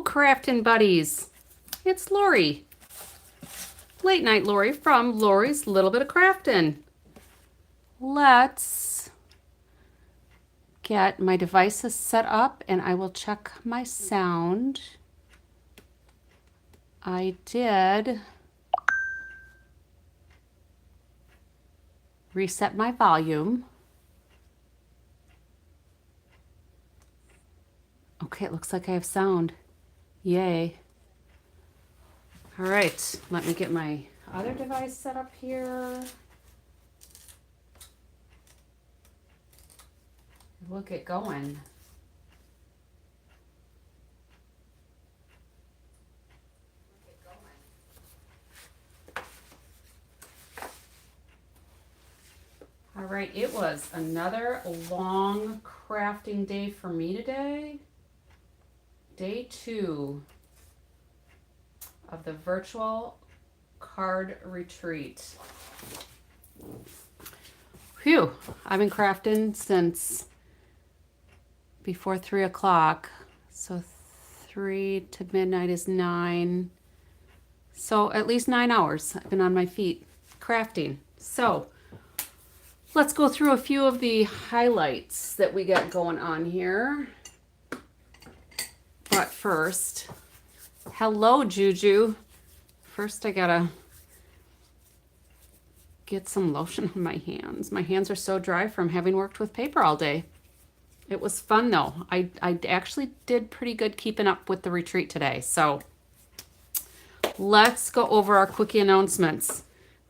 Craftin' buddies. It's Lori. Late night Lori from Lori's Little Bit of Craftin'. Let's get my devices set up and I will check my sound. I did reset my volume. Okay, it looks like I have sound. Yay. All right, let me get my other device set up here. We'll get going. All right, it was another long crafting day for me today. Day 2 of the virtual card retreat. Phew, I've been crafting since before 3 o'clock. So 3 to midnight is 9. So at least 9 hours I've been on my feet crafting. So let's go through a few of the highlights that we got going on here. But first, hello Juju. First I gotta get some lotion on my hands. My hands are so dry from having worked with paper all day. It was fun though. I actually did pretty good keeping up with the retreat today. So let's go over our quickie announcements.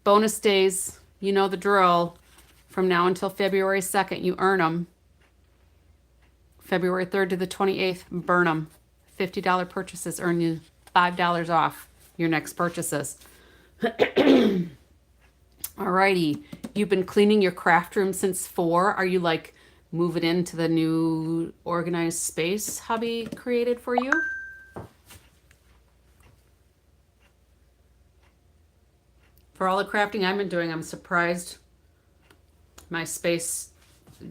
Bonus days, you know the drill. From now until February 2nd, you earn them. February 3rd to the 28th, burn them. $50 purchases earn you $5 off your next purchases. Alrighty, you've been cleaning your craft room since 4. Are you like moving into the new organized space hubby created for you? For all the crafting I've been doing, I'm surprised my space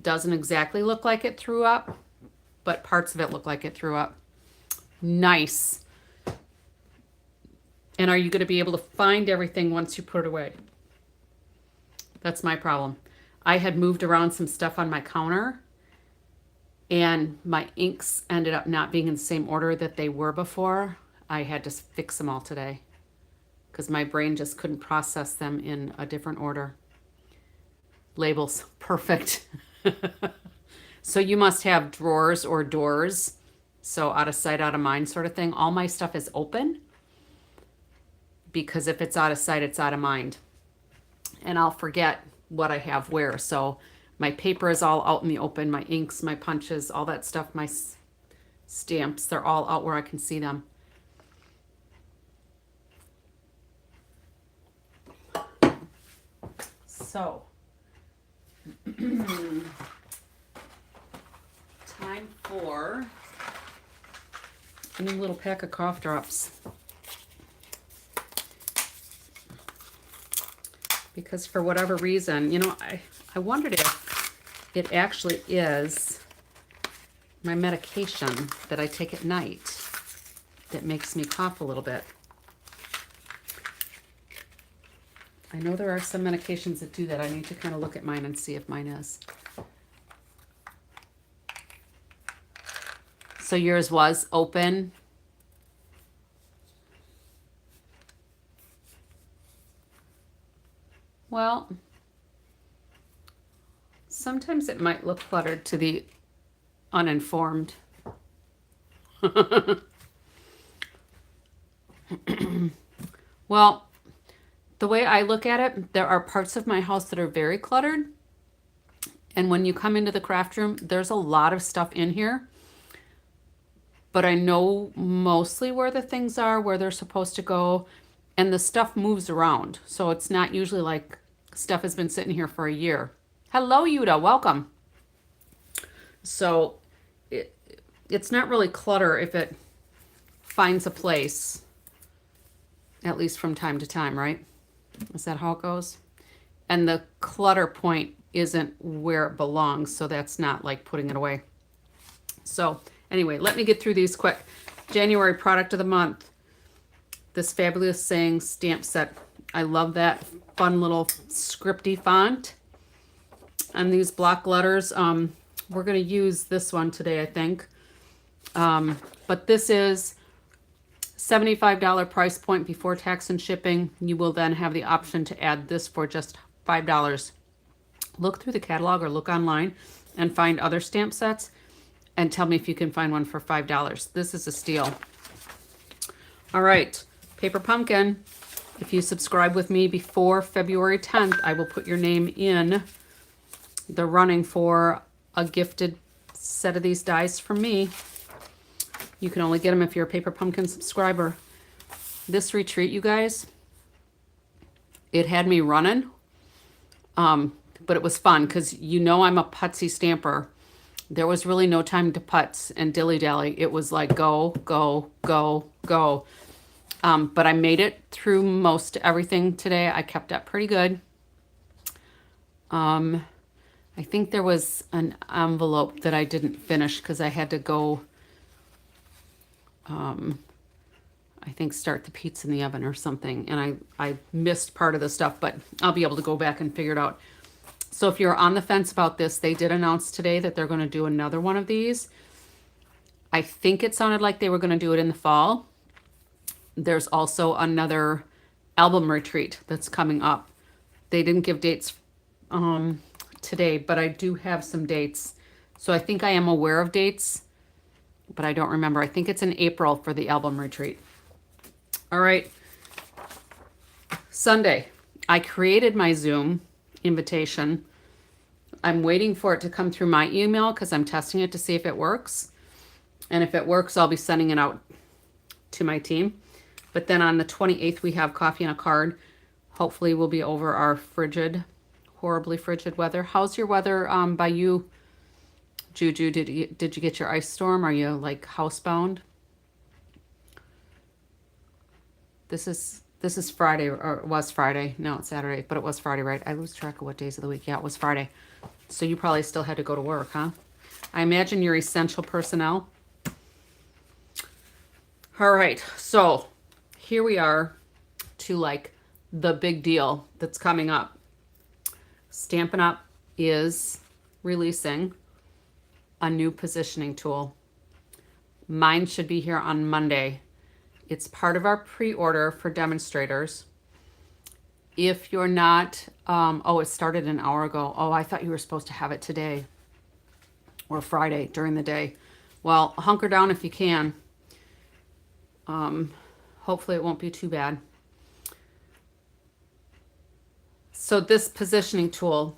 doesn't exactly look like it threw up, but parts of it look like it threw up. Nice. And are you going to be able to find everything once you put it away? That's my problem. I had moved around some stuff on my counter and my inks ended up not being in the same order that they were before. I had to fix them all today because my brain just couldn't process them in a different order. Labels, perfect. So you must have drawers or doors. So out of sight, out of mind sort of thing. All my stuff is open because if it's out of sight, it's out of mind. And I'll forget what I have where. So my paper is all out in the open, my inks, my punches, all that stuff, my stamps, they're all out where I can see them. So, time for a new little pack of cough drops. Because for whatever reason, you know, I wondered if it actually is my medication that I take at night that makes me cough a little bit. I know there are some medications that do that. I need to kind of look at mine and see if mine is. So yours was open. Well, sometimes it might look cluttered to the uninformed. Well, the way I look at it, there are parts of my house that are very cluttered. And when you come into the craft room, there's a lot of stuff in here. But I know mostly where the things are, where they're supposed to go. And the stuff moves around. So it's not usually like stuff has been sitting here for a year. Hello, Yuda. Welcome. So it's not really clutter if it finds a place, at least from time to time, right? Is that how it goes? And the clutter point isn't where it belongs, so that's not like putting it away. So anyway, let me get through these quick. January product of the month. This Fabulous Saying stamp set. I love that fun little scripty font. And these block letters, we're going to use this one today, I think. But this is $75 price point before tax and shipping. You will then have the option to add this for just $5. Look through the catalog or look online and find other stamp sets and tell me if you can find one for $5. This is a steal. All right, Paper Pumpkin. If you subscribe with me before February 10th, I will put your name in the running for a gifted set of these dies from me. You can only get them if you're a Paper Pumpkin subscriber. This retreat, you guys, it had me running, but it was fun because you know I'm a putsy stamper. There was really no time to putz and dilly-dally. It was like go, go, go, go. But I made it through most everything today. I kept up pretty good. I think there was an envelope that I didn't finish because I had to go, I think start the pizza in the oven or something. And I missed part of the stuff, but I'll be able to go back and figure it out. So if you're on the fence about this, they did announce today that they're going to do another one of these. I think it sounded like they were going to do it in the fall. There's also another album retreat that's coming up. They didn't give dates today, but I do have some dates. So I think I am aware of dates, but I don't remember. I think it's in April for the album retreat. All right. Sunday, I created my Zoom invitation. I'm waiting for it to come through my email because I'm testing it to see if it works. And if it works, I'll be sending it out to my team. But then on the 28th, we have Coffee and a Card. Hopefully we'll be over our horribly frigid weather. How's your weather by you, Juju? Did you get your ice storm? Are you like housebound? This is Friday, or it was Friday. No, it's Saturday, but it was Friday, right? I lose track of what days of the week. Yeah, it was Friday. So you probably still had to go to work, huh? I imagine you're essential personnel. All right, so here we are to like the big deal that's coming up. Stampin' Up! Is releasing a new positioning tool. Mine should be here on Monday. It's part of our pre-order for demonstrators. If you're not, it started an hour ago. Oh, I thought you were supposed to have it today or Friday during the day. Well, hunker down if you can. Hopefully it won't be too bad. So this positioning tool,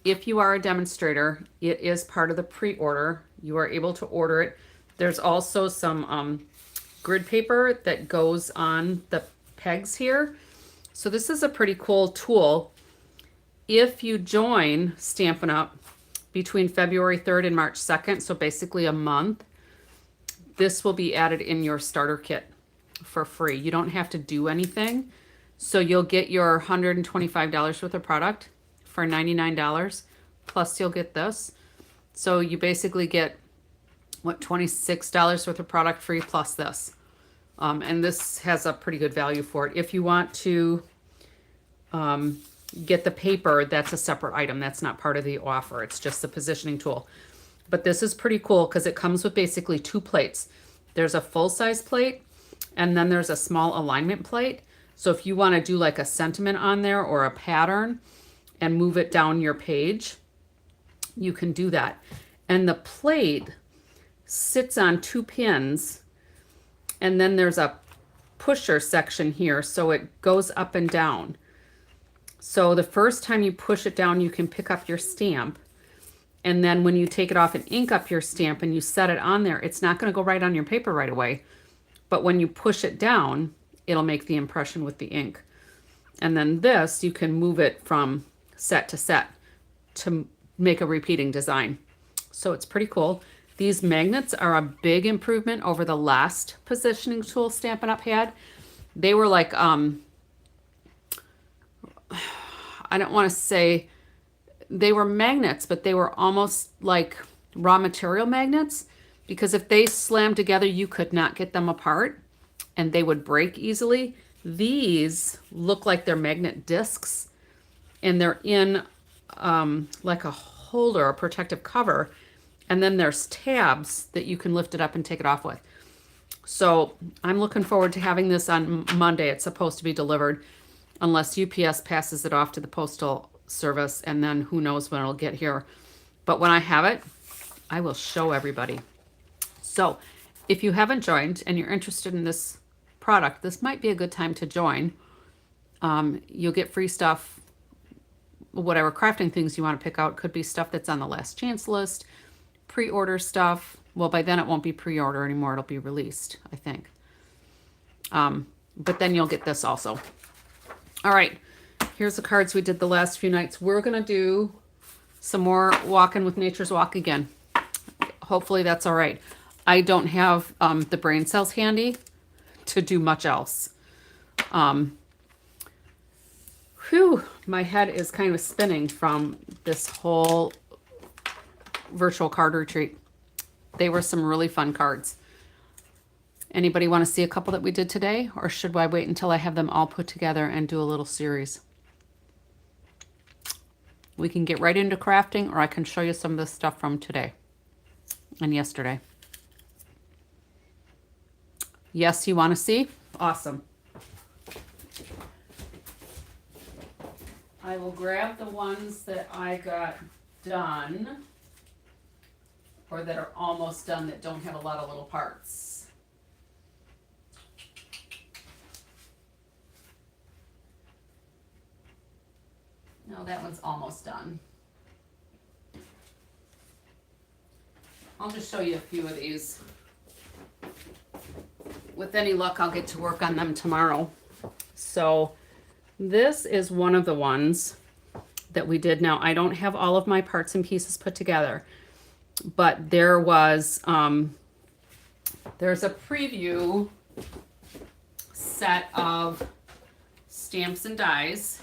if you are a demonstrator, it is part of the pre-order. You are able to order it. There's also some grid paper that goes on the pegs here. So this is a pretty cool tool. If you join Stampin' Up! Between February 3rd and March 2nd, so basically a month, this will be added in your starter kit for free. You don't have to do anything. So you'll get your $125 worth of product for $99, plus you'll get this. So you basically get, what, $26 worth of product free plus this. And this has a pretty good value for it. If you want to get the paper, that's a separate item. That's not part of the offer. It's just the positioning tool. But this is pretty cool because it comes with basically two plates. There's a full-size plate, and then there's a small alignment plate. So if you want to do like a sentiment on there or a pattern and move it down your page, you can do that. And the plate sits on two pins, and then there's a pusher section here, so it goes up and down. So the first time you push it down, you can pick up your stamp. And then when you take it off and ink up your stamp and you set it on there, it's not going to go right on your paper right away. But when you push it down, it'll make the impression with the ink. And then this, you can move it from set to set to make a repeating design. So it's pretty cool. These magnets are a big improvement over the last positioning tool Stampin' Up! Had. They were like, I don't want to say they were magnets, but they were almost like raw material magnets because if they slam together, you could not get them apart and they would break easily. These look like they're magnet discs, and they're in like a holder, a protective cover. And then there's tabs that you can lift it up and take it off with. So I'm looking forward to having this on Monday. It's supposed to be delivered unless UPS passes it off to the postal service, and then who knows when it'll get here. But when I have it, I will show everybody. So if you haven't joined and you're interested in this product, this might be a good time to join. You'll get free stuff, whatever crafting things you want to pick out. Could be stuff that's on the last chance list, pre-order stuff. Well, by then it won't be pre-order anymore. It'll be released, I think. But then you'll get this also. All right, here's the cards we did the last few nights. We're going to do some more Walking with Nature's Walk again. Hopefully that's all right. I don't have the brain cells handy to do much else. My head is kind of spinning from this whole virtual card retreat. They were some really fun cards. Anybody want to see a couple that we did today, or should I wait until I have them all put together and do a little series? We can get right into crafting, or I can show you some of the stuff from today and yesterday. Yes, you want to see? Awesome. I will grab the ones that I got done, or that are almost done, that don't have a lot of little parts. No, that one's almost done. I'll just show you a few of these. With any luck, I'll get to work on them tomorrow. So this is one of the ones that we did. Now, I don't have all of my parts and pieces put together, but there was, there's a preview set of stamps and dies.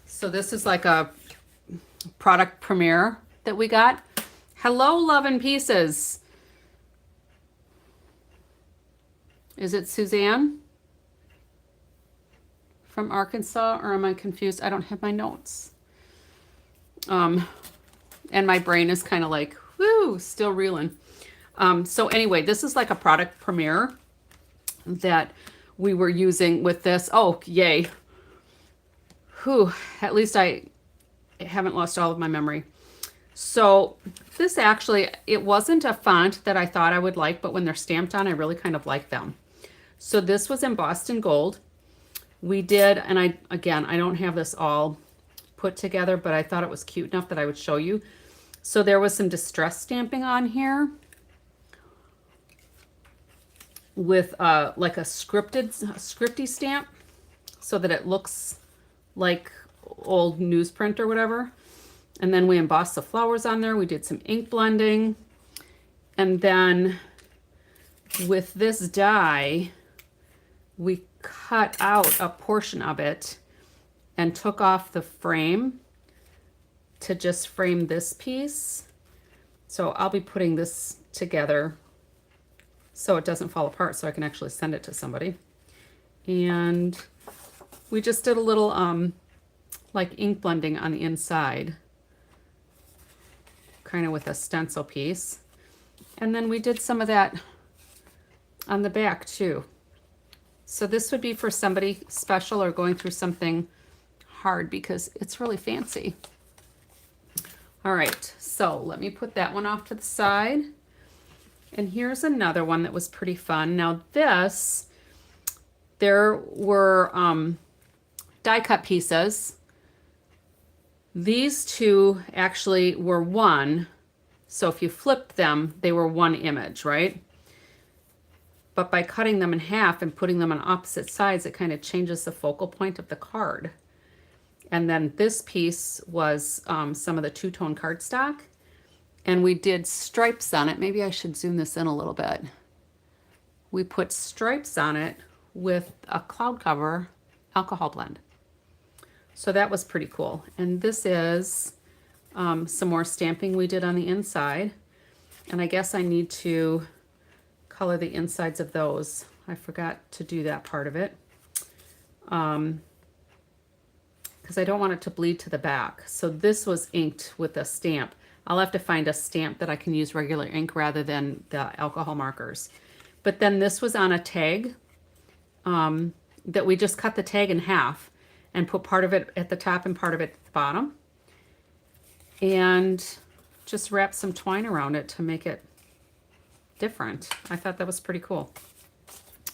So this is like a product premiere that we got. Hello, Love and Pieces. Is it Suzanne from Arkansas, or am I confused? I don't have my notes. And my brain is kind of like, whoo, still reeling. So anyway, this is like a product premiere that we were using with this. Oh, yay. Whew, at least I haven't lost all of my memory. So this actually, it wasn't a font that I thought I would like, but when they're stamped on, I really kind of like them. So this was embossed in gold. We did, and I don't have this all put together, but I thought it was cute enough that I would show you. So there was some distress stamping on here with like a scripty stamp, so that it looks like old newsprint or whatever. And then we embossed the flowers on there. We did some ink blending. And then with this die, we cut out a portion of it and took off the frame to just frame this piece. So I'll be putting this together so it doesn't fall apart, so I can actually send it to somebody. And we just did a little like ink blending on the inside, kind of with a stencil piece. And then we did some of that on the back too. So this would be for somebody special or going through something hard, because it's really fancy. All right, so let me put that one off to the side. And here's another one that was pretty fun. Now this, there were die cut pieces. These two actually were one. So if you flipped them, they were one image, right? But by cutting them in half and putting them on opposite sides, it kind of changes the focal point of the card. And then this piece was some of the two-tone cardstock. And we did stripes on it. Maybe I should zoom this in a little bit. We put stripes on it with a cloud cover alcohol blend. So that was pretty cool. And this is some more stamping we did on the inside. And I guess I need to color the insides of those. I forgot to do that part of it. Because I don't want it to bleed to the back. So this was inked with a stamp. I'll have to find a stamp that I can use regular ink rather than the alcohol markers. But then this was on a tag that we just cut the tag in half and put part of it at the top and part of it at the bottom. And just wrap some twine around it to make it different. I thought that was pretty cool.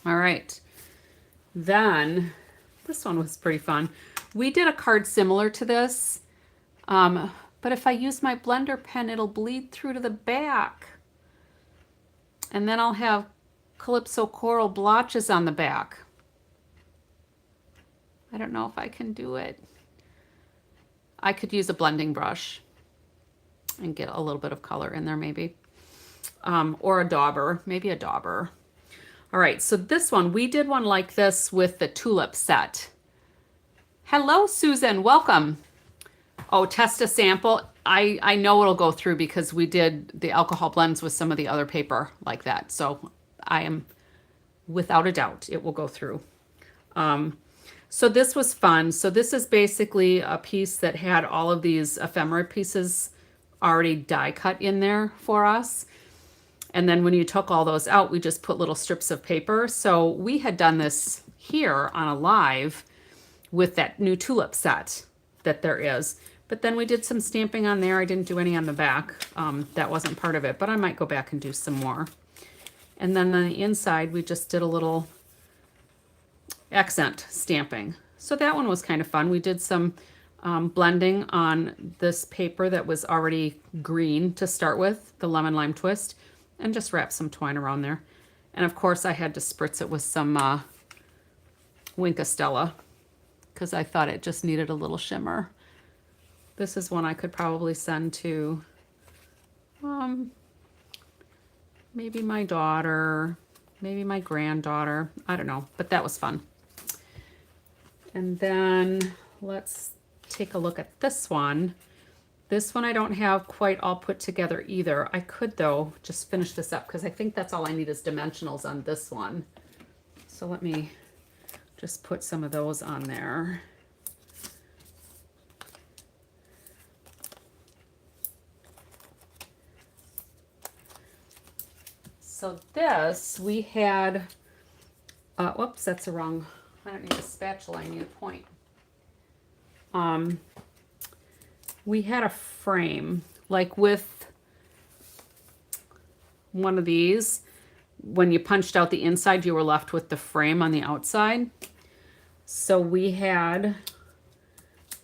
All right. Then this one was pretty fun. We did a card similar to this, but if I use my blender pen, it'll bleed through to the back. And then I'll have Calypso Coral blotches on the back. I don't know if I can do it. I could use a blending brush and get a little bit of color in there maybe. Or a dauber, maybe a dauber. All right, so this one, we did one like this with the tulip set. Hello, Susan, welcome. Oh, test a sample. I know it'll go through because we did the alcohol blends with some of the other paper like that. So I am, without a doubt, it will go through. So this was fun. So this is basically a piece that had all of these ephemera pieces already die cut in there for us. And then when you took all those out, we just put little strips of paper. So we had done this here on a live with that new tulip set that there is. But then we did some stamping on there. I didn't do any on the back. That wasn't part of it, but I might go back and do some more. And then on the inside, we just did a little accent stamping. So that one was kind of fun. We did some blending on this paper that was already green to start with, the lemon lime twist, and just wrap some twine around there. And of course I had to spritz it with some Wink Stella because I thought it just needed a little shimmer. This is one I could probably send to maybe my daughter, maybe my granddaughter. I don't know, but that was fun. And then let's take a look at this one. This one I don't have quite all put together either. I could, though, just finish this up because I think that's all I need is dimensionals on this one. So let me just put some of those on there. So this, we had, whoops, that's the wrong, I don't need a spatula, I need a point. We had a frame, like with one of these, when you punched out the inside, you were left with the frame on the outside. So we had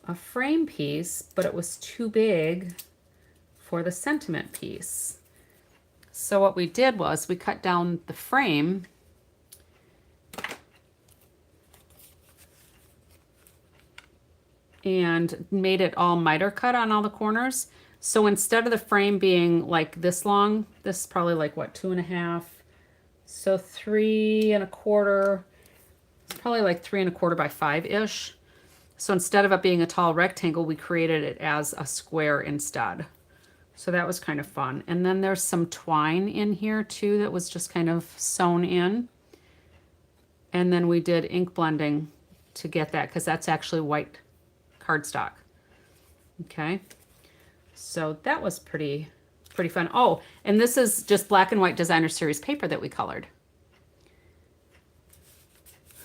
a frame piece, but it was too big for the sentiment piece. So what we did was we cut down the frame and made it all miter cut on all the corners. So instead of the frame being like this long, this is probably like what, 2.5, so 3.25, it's probably like 3.25 by 5-ish. So instead of it being a tall rectangle, we created it as a square instead. So that was kind of fun. And then there's some twine in here too that was just kind of sewn in. And then we did ink blending to get that because that's actually white cardstock. Okay, so that was pretty fun. Oh, and this is just black and white designer series paper that we colored.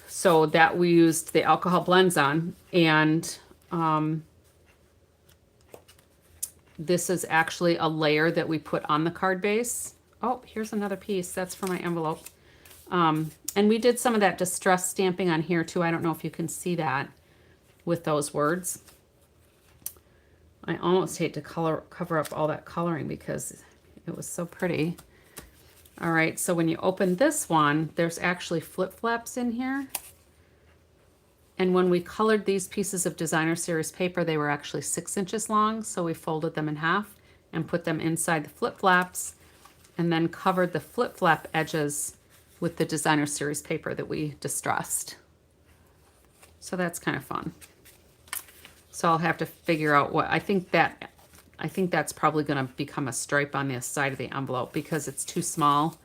So that we used the alcohol blends on, and this is actually a layer that we put on the card base. Oh, here's another piece. That's for my envelope. And we did some of that distress stamping on here too. I don't know if you can see that with those words. I almost hate to cover up all that coloring because it was so pretty. All right, so when you open this one, there's actually flip flaps in here. And when we colored these pieces of designer series paper, they were actually 6 inches long. So we folded them in half and put them inside the flip flaps and then covered the flip flap edges with the designer series paper that we distressed. So that's kind of fun. So I'll have to figure out what, I think that I think that's probably going to become a stripe on the side of the envelope because it's too small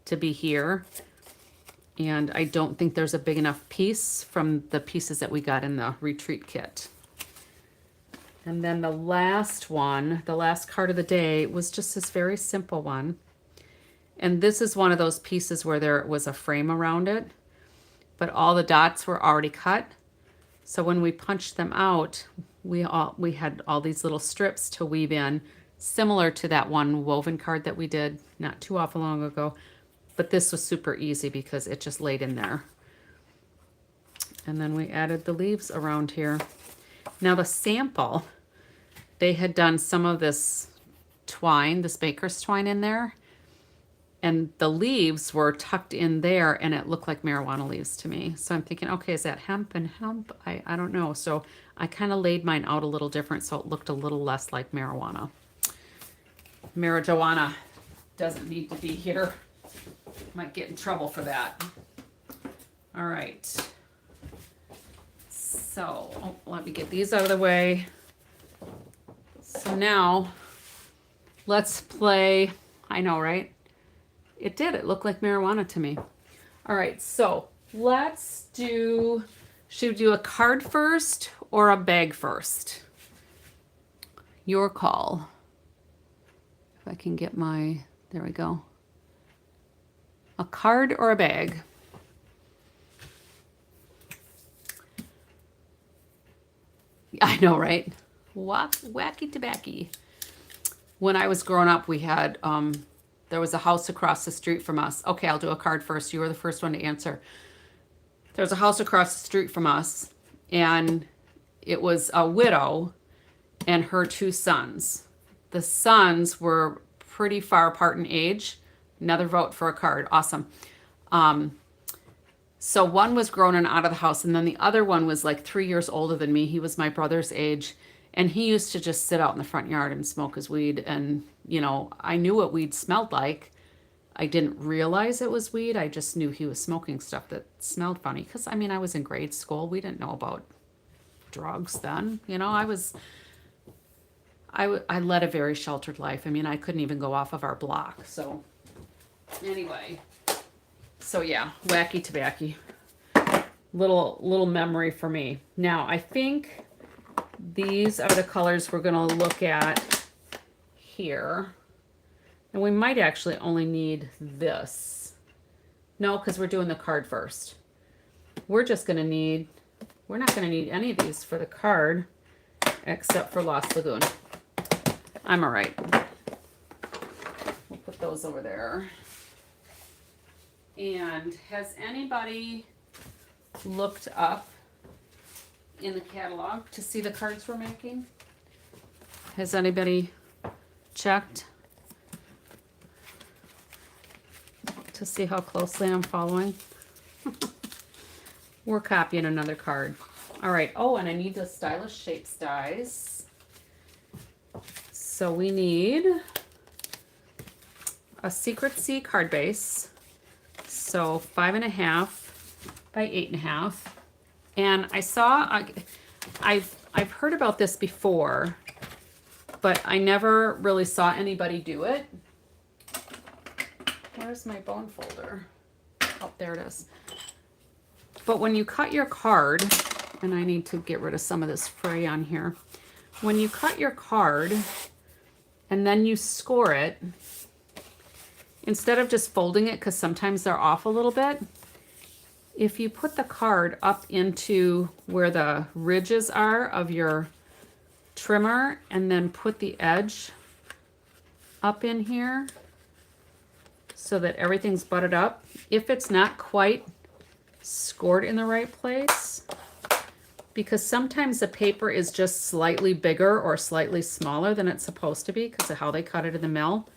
to be here. And I don't think there's a big enough piece from the pieces that we got in the retreat kit. And then the last one, the last card of the day, was just this very simple one. And this is one of those pieces where there was a frame around it, but all the dots were already cut. So when we punched them out, we had all these little strips to weave in, similar to that one woven card that we did not too awful long ago. But this was super easy because it just laid in there. And then we added the leaves around here. Now the sample, they had done some of this twine, this baker's twine in there. And the leaves were tucked in there and it looked like marijuana leaves to me. So I'm thinking, okay, is that hemp and hemp? I don't know. So I kind of laid mine out a little different so it looked a little less like marijuana. Marijuana doesn't need to be here. Might get in trouble for that. All right. So let me get these out of the way. So now let's play. I know, right? It did. It looked like marijuana to me. All right. So let's do, should we do a card first or a bag first? Your call. If I can get my, there we go. A card or a bag? I know, right? Wacky tobacco. When I was growing up, we had, there was a house across the street from us. Okay, I'll do a card first. You were the first one to answer. There's a house across the street from us, and it was a widow and her two sons. The sons were pretty far apart in age. Another vote for a card. Awesome. So one was grown and out of the house, and then the other one was like 3 years older than me. He was my brother's age, and he used to just sit out in the front yard and smoke his weed. And, you know, I knew what weed smelled like. I didn't realize it was weed. I just knew he was smoking stuff that smelled funny. Because, I mean, I was in grade school. We didn't know about drugs then. You know, I led a very sheltered life. I mean, I couldn't even go off of our block. So anyway, so yeah, wacky tobacco. Little memory for me. Now, I think these are the colors we're going to look at here. And we might actually only need this. No, because we're doing the card first. We're just going to need, we're not going to need any of these for the card except for Lost Lagoon. I'm all right. We'll put those over there. And has anybody looked up in the catalog to see the cards we're making? Has anybody checked to see how closely I'm following? We're copying another card. All right. Oh, and I need the Stylish Shapes dies. So we need a Secret Sea card base. So 5.5 by 8.5. And I saw, I've heard about this before, but I never really saw anybody do it. Where's my bone folder? Oh, there it is. But when you cut your card, and I need to get rid of some of this fray on here. When you cut your card and then you score it, instead of just folding it, because sometimes they're off a little bit, if you put the card up into where the ridges are of your trimmer and then put the edge up in here so that everything's butted up, if it's not quite scored in the right place, because sometimes the paper is just slightly bigger or slightly smaller than it's supposed to be because of how they cut it in the mill.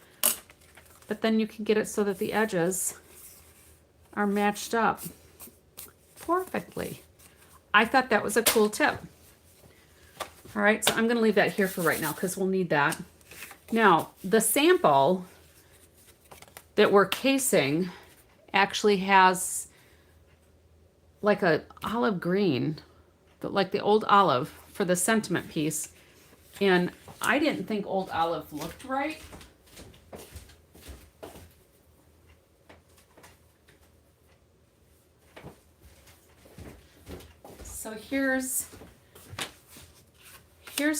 But then you can get it so that the edges are matched up perfectly. I thought that was a cool tip. All right, so I'm going to leave that here for right now because we'll need that. Now, the sample that we're casing actually has like a olive green, but like the old olive for the sentiment piece. And I didn't think Old Olive looked right. So here's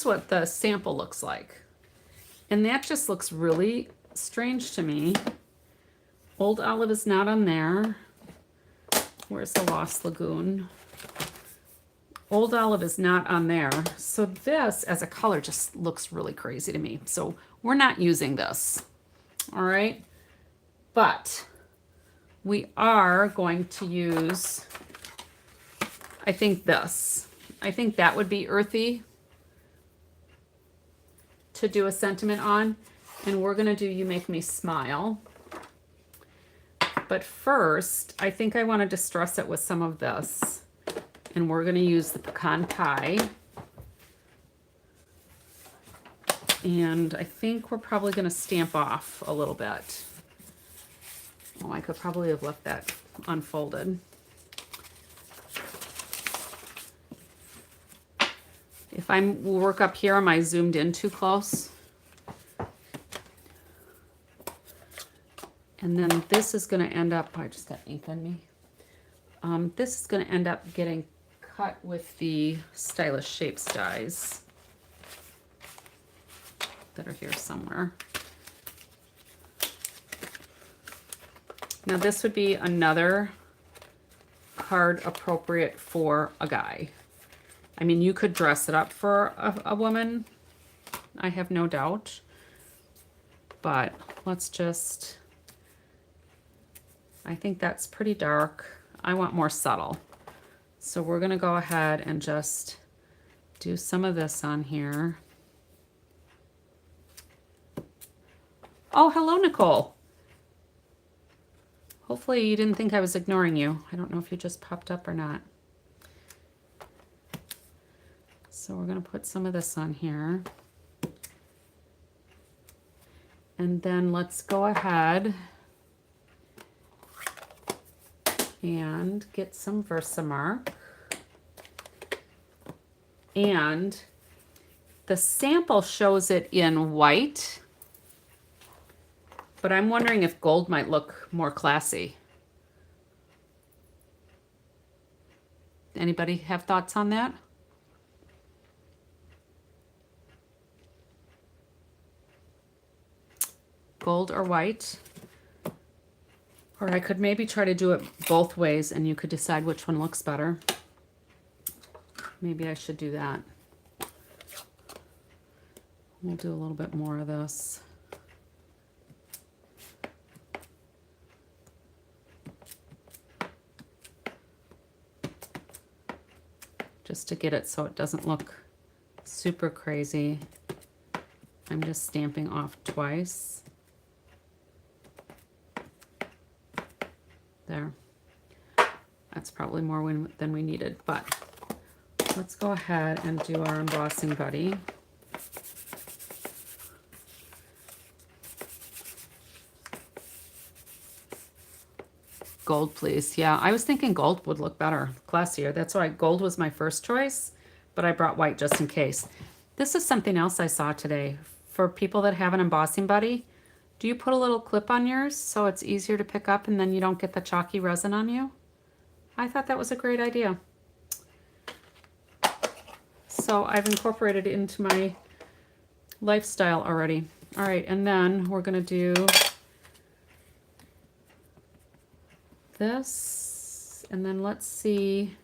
what the sample looks like. And that just looks really strange to me. Old Olive is not on there. Where's the Lost Lagoon? Old Olive is not on there. So this as a color just looks really crazy to me. So we're not using this. All right. But we are going to use, I think this. I think that would be Earthy to do a sentiment on. And we're going to do You Make Me Smile. But first, I think I want to distress it with some of this. And we're going to use the pecan pie. And I think we're probably going to stamp off a little bit. Oh, I could probably have left that unfolded. If I work up here, am I zoomed in too close? And then this is going to end up, I just got ink on me. This is going to end up getting cut with the Stylish Shapes dies that are here somewhere. Now this would be another card appropriate for a guy. I mean, you could dress it up for a woman, I have no doubt. But let's just, I think that's pretty dark. I want more subtle. So we're gonna go ahead and just do some of this on here. Oh, hello, Nicole. Hopefully you didn't think I was ignoring you. I don't know if you just popped up or not. So we're gonna put some of this on here. And then let's go ahead and get some Versamark. And the sample shows it in white, but I'm wondering if gold might look more classy. Anybody have thoughts on that? Gold or white? Or I could maybe try to do it both ways and you could decide which one looks better. Maybe I should do that. We'll do a little bit more of this. Just to get it so it doesn't look super crazy. I'm just stamping off twice. There. That's probably more than we needed, but let's go ahead and do our embossing buddy. Gold, please. Yeah, I was thinking gold would look better, classier. That's why gold was my first choice, but I brought white just in case. This is something else I saw today. For people that have an embossing buddy, do you put a little clip on yours so it's easier to pick up and then you don't get the chalky resin on you? I thought that was a great idea. So I've incorporated it into my lifestyle already. All right, and then we're gonna do this, and then let's see,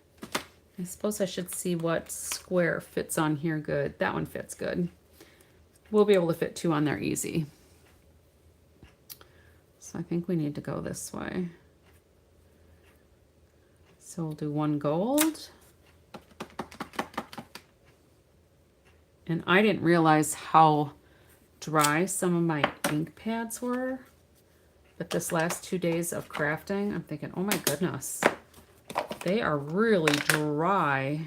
I suppose I should see what square fits on here good. That one fits good. We'll be able to fit two on there easy. So I think we need to go this way. So we'll do one gold. And I didn't realize how dry some of my ink pads were. But this last 2 days of crafting, I'm thinking, oh my goodness, they are really dry.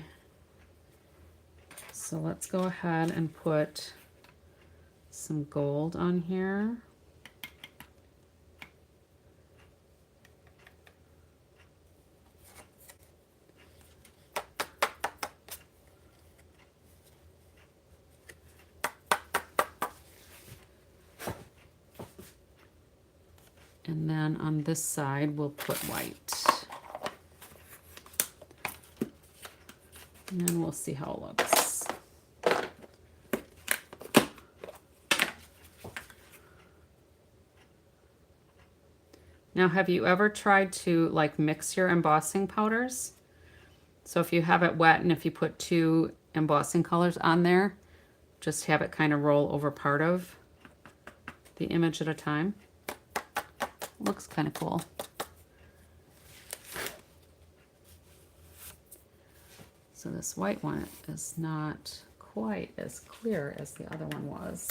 So let's go ahead and put some gold on here. And then on this side, we'll put white. And then we'll see how it looks. Now, have you ever tried to like mix your embossing powders? So if you have it wet and if you put 2 embossing colors on there, just have it kind of roll over part of the image at a time. Looks kind of cool. So this white one is not quite as clear as the other one was.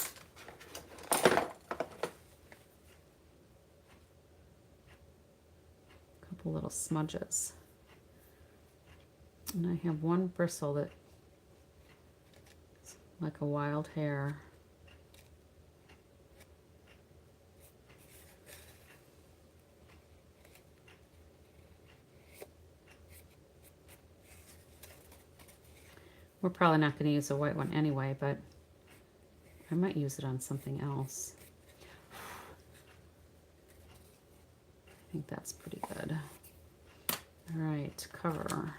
Couple little smudges. And I have one bristle that's like a wild hair. We're probably not going to use a white one anyway, but I might use it on something else. I think that's pretty good. All right, cover.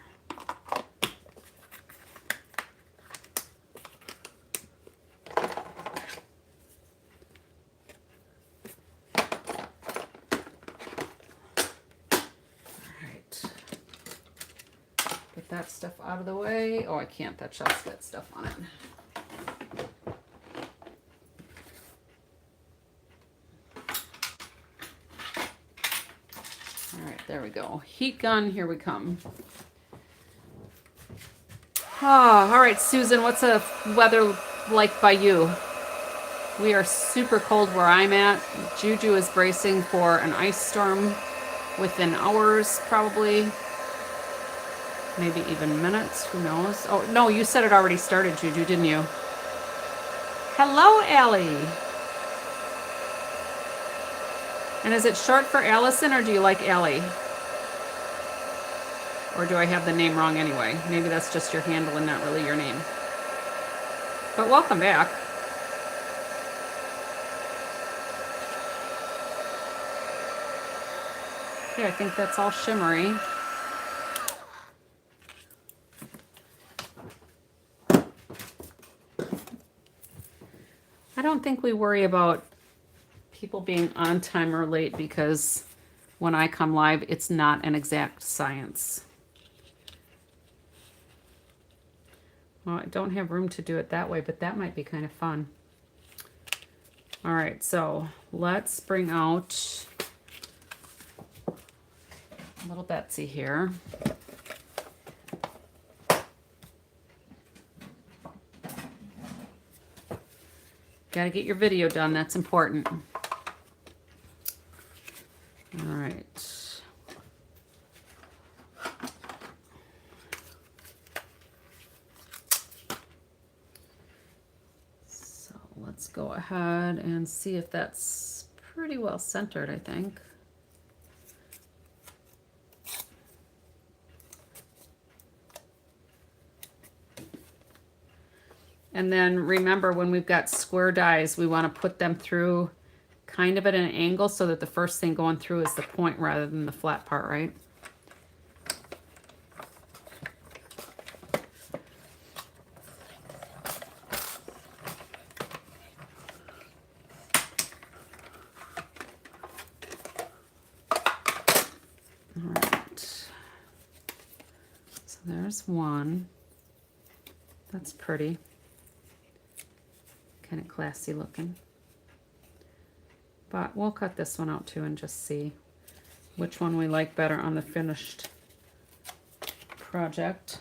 That stuff out of the way. Oh, I can't. That shelf's got stuff on it. All right, there we go. Heat gun, here we come. Oh, all right, Susan, what's the weather like by you? We are super cold where I'm at. Juju is bracing for an ice storm within hours, probably. Maybe even minutes, who knows? Oh, no, you said it already started, Juju, didn't you? Hello, Allie. And is it short for Allison, or do you like Allie? Or do I have the name wrong anyway? Maybe that's just your handle and not really your name. But welcome back. Okay, I think that's all shimmery. I don't think we worry about people being on time or late because when I come live, it's not an exact science. Well, I don't have room to do it that way, but that might be kind of fun. All right, so let's bring out little Betsy here. Got to get your video done. That's important. All right. So let's go ahead and see if that's pretty well centered, I think. And then remember, when we've got square dies, we want to put them through kind of at an angle so that the first thing going through is the point rather than the flat part, right? All right. So there's one. That's pretty. Kind of classy looking. But we'll cut this one out too and just see which one we like better on the finished project.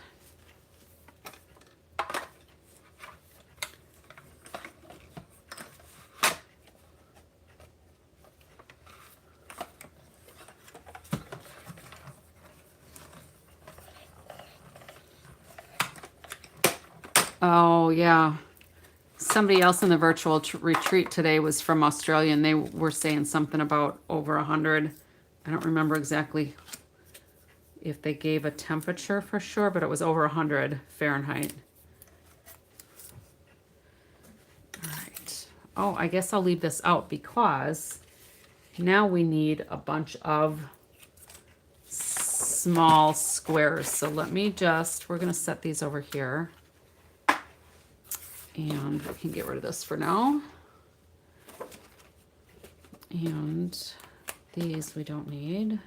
Oh, yeah. Somebody else in the virtual retreat today was from Australia, and they were saying something about over 100. I don't remember exactly if they gave a temperature for sure, but it was over 100 Fahrenheit. All right. Oh, I guess I'll leave this out because Now we need a bunch of small squares. So let me just, we're gonna set these over here. And we can get rid of this for now. And these we don't need.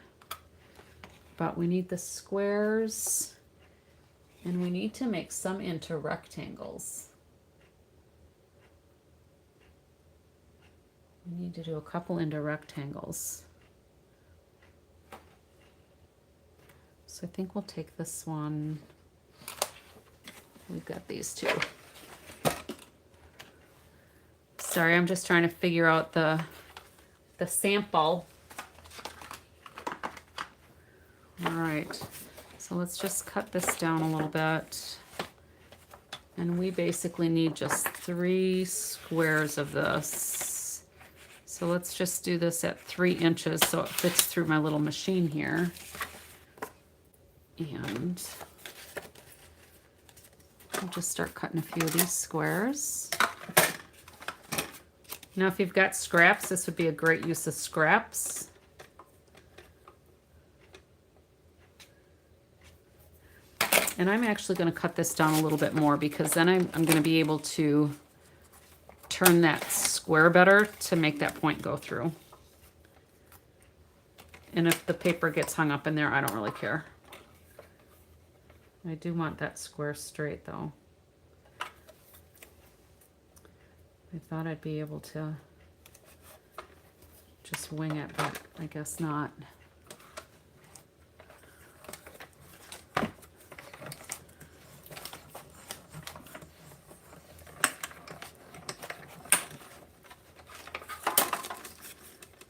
But we need the squares. And we need to make some into rectangles. We need to do a couple into rectangles. So I think we'll take this one. We've got these two. Sorry, I'm just trying to figure out the sample. All right, so let's just cut this down a little bit. And we basically need just 3 squares of this. So let's just do this at 3 inches so it fits through my little machine here. And I'll just start cutting a few of these squares. Now, if you've got scraps, this would be a great use of scraps. And I'm actually going to cut this down a little bit more because then I'm going to be able to turn that square better to make that point go through. And if the paper gets hung up in there, I don't really care. I do want that square straight though. I thought I'd be able to just wing it, but I guess not.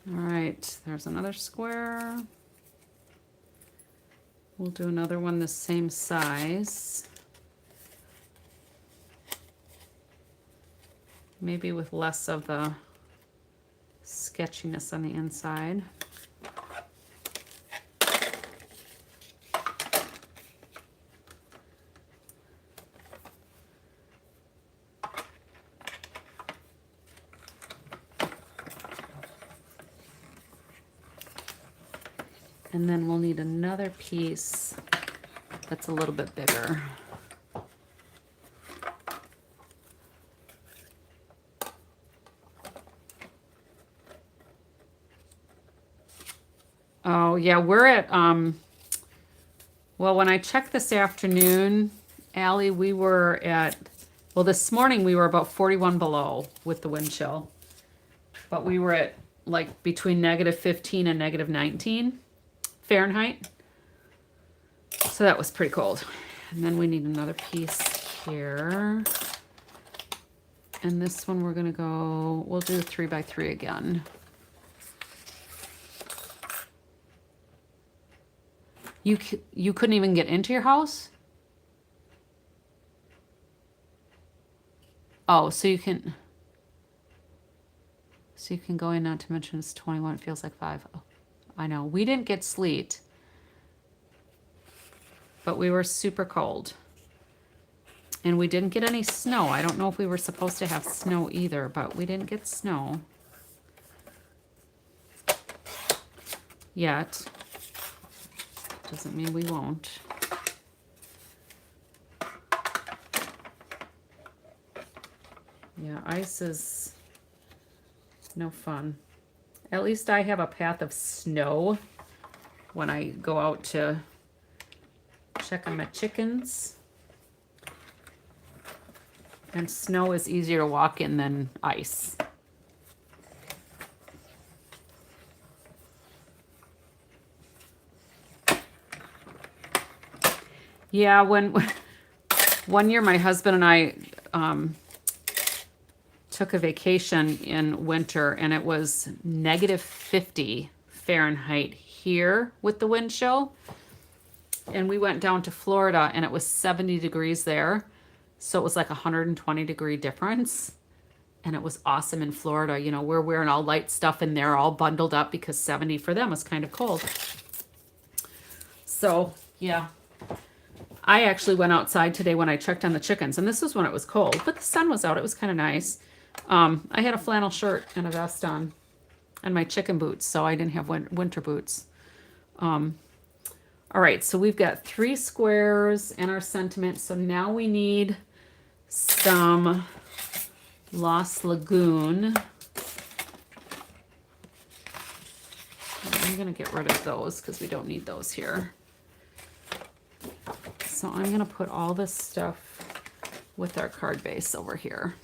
All right, there's another square. We'll do another one the same size. Maybe with less of the sketchiness on the inside. And then we'll need another piece that's a little bit bigger. Oh yeah, we're at, well, when I checked this afternoon, Allie, we were at, well, this morning we were about 41 below with the wind chill. But we were at like between -15 and -19 Fahrenheit. So that was pretty cold. And then we need another piece here. And this one we're gonna go, we'll do 3 by 3 again. You couldn't even get into your house? Oh, so you can go in, not to mention it's 21, it feels like 5. Oh, I know, we didn't get sleet, but we were super cold. And we didn't get any snow. I don't know if we were supposed to have snow either, but we didn't get snow yet. Doesn't mean we won't. Yeah, ice is no fun. At least I have a path of snow when I go out to check on my chickens. And snow is easier to walk in than ice. Yeah, one year my husband and I took a vacation in winter and it was -50 Fahrenheit here with the wind chill. And we went down to Florida and it was 70 degrees there. So it was like a 120-degree difference. And it was awesome in Florida. You know, we're wearing all light stuff and they're all bundled up because 70 for them was kind of cold. So, yeah. I actually went outside today when I checked on the chickens, and this was when it was cold, but the sun was out. It was kind of nice. I had a flannel shirt and a vest on. and my chicken boots, so I didn't have winter boots. All right, so we've got 3 squares and our sentiment. So now we need some Lost Lagoon. I'm gonna get rid of those because we don't need those here. So I'm gonna put all this stuff with our card base over here.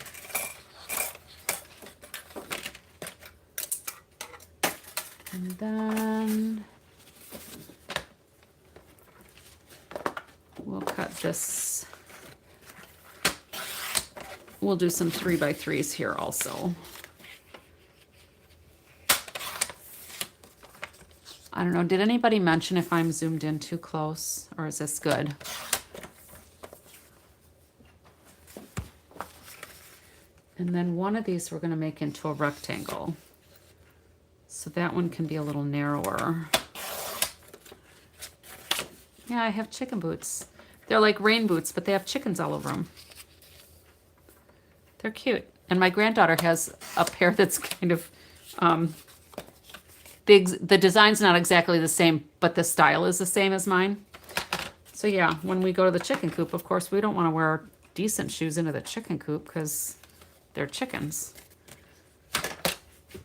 And then we'll cut this. We'll do some 3x3s here also. I don't know, did anybody mention if I'm zoomed in too close, or is this good? And then one of these we're going to make into a rectangle. So that one can be a little narrower. Yeah, I have chicken boots. They're like rain boots, but they have chickens all over them. They're cute. And my granddaughter has a pair that's kind of, the design's not exactly the same, but the style is the same as mine. So yeah, when we go to the chicken coop, of course, we don't want to wear decent shoes into the chicken coop because they're chickens.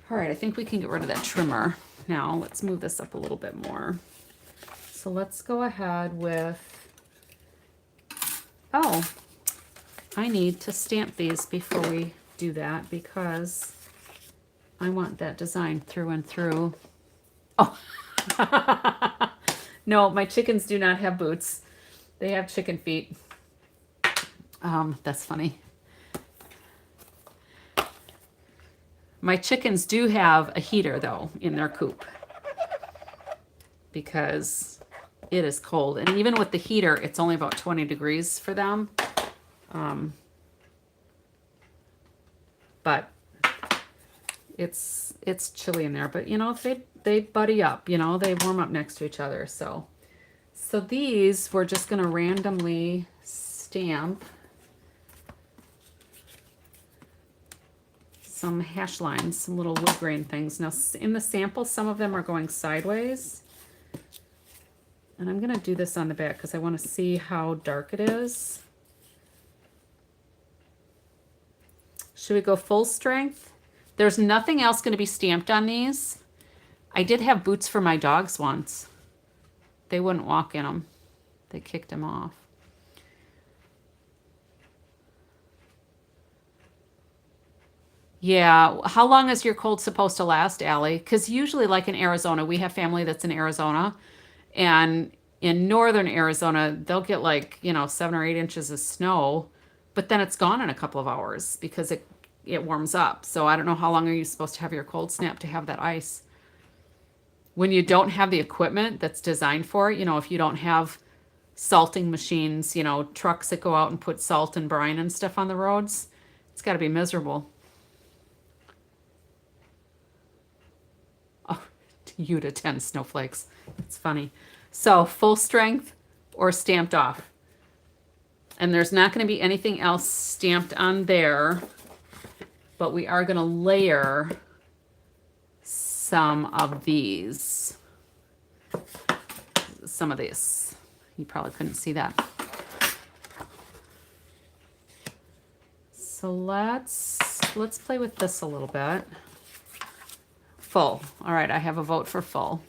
All right, I think we can get rid of that trimmer. Now let's move this up a little bit more. So let's go ahead with, oh, I need to stamp these before we do that because I want that design through and through. Oh, no, my chickens do not have boots. They have chicken feet. That's funny. My chickens do have a heater though in their coop because it is cold. And even with the heater, it's only about 20 degrees for them. But it's chilly in there, but you know, they buddy up, you know, they warm up next to each other. So these we're just going to randomly stamp some hash lines, some little wood grain things. Now in the sample, some of them are going sideways. And I'm going to do this on the back because I want to see how dark it is. Should we go full strength? There's nothing else going to be stamped on these. I did have boots for my dogs once. They wouldn't walk in them. They kicked them off. Yeah, how long is your cold supposed to last, Allie? Because usually, like in Arizona, we have family that's in Arizona, and in northern Arizona, they'll get like, you know, 7 or 8 inches of snow, but then it's gone in a couple of hours because it warms up. So I don't know how long are you supposed to have your cold snap to have that ice. When you don't have the equipment that's designed for it, you know, if you don't have salting machines, you know, trucks that go out and put salt and brine and stuff on the roads, it's got to be miserable. Oh, you to 10 snowflakes. It's funny. So full strength or stamped off. And there's not going to be anything else stamped on there, but we are going to layer some of these. Some of this. You probably couldn't see that. So let's play with this a little bit. Full. All right, I have a vote for full.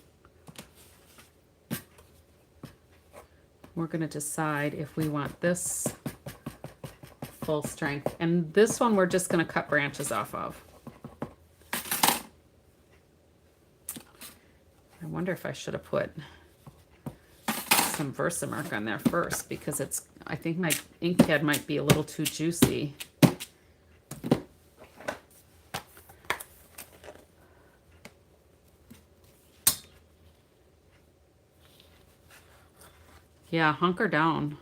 We're going to decide if we want this full strength. And this one we're just going to cut branches off of. I wonder if I should have put some Versamark on there first because I think my ink pad might be a little too juicy. Yeah, hunker down.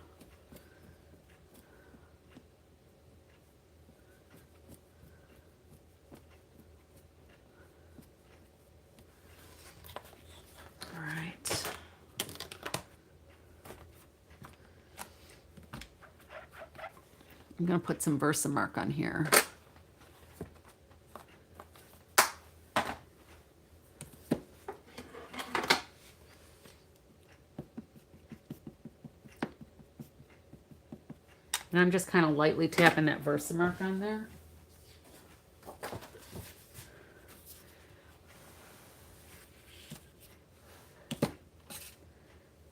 All right. I'm going to put some Versamark on here. And I'm just kind of lightly tapping that Versamark on there.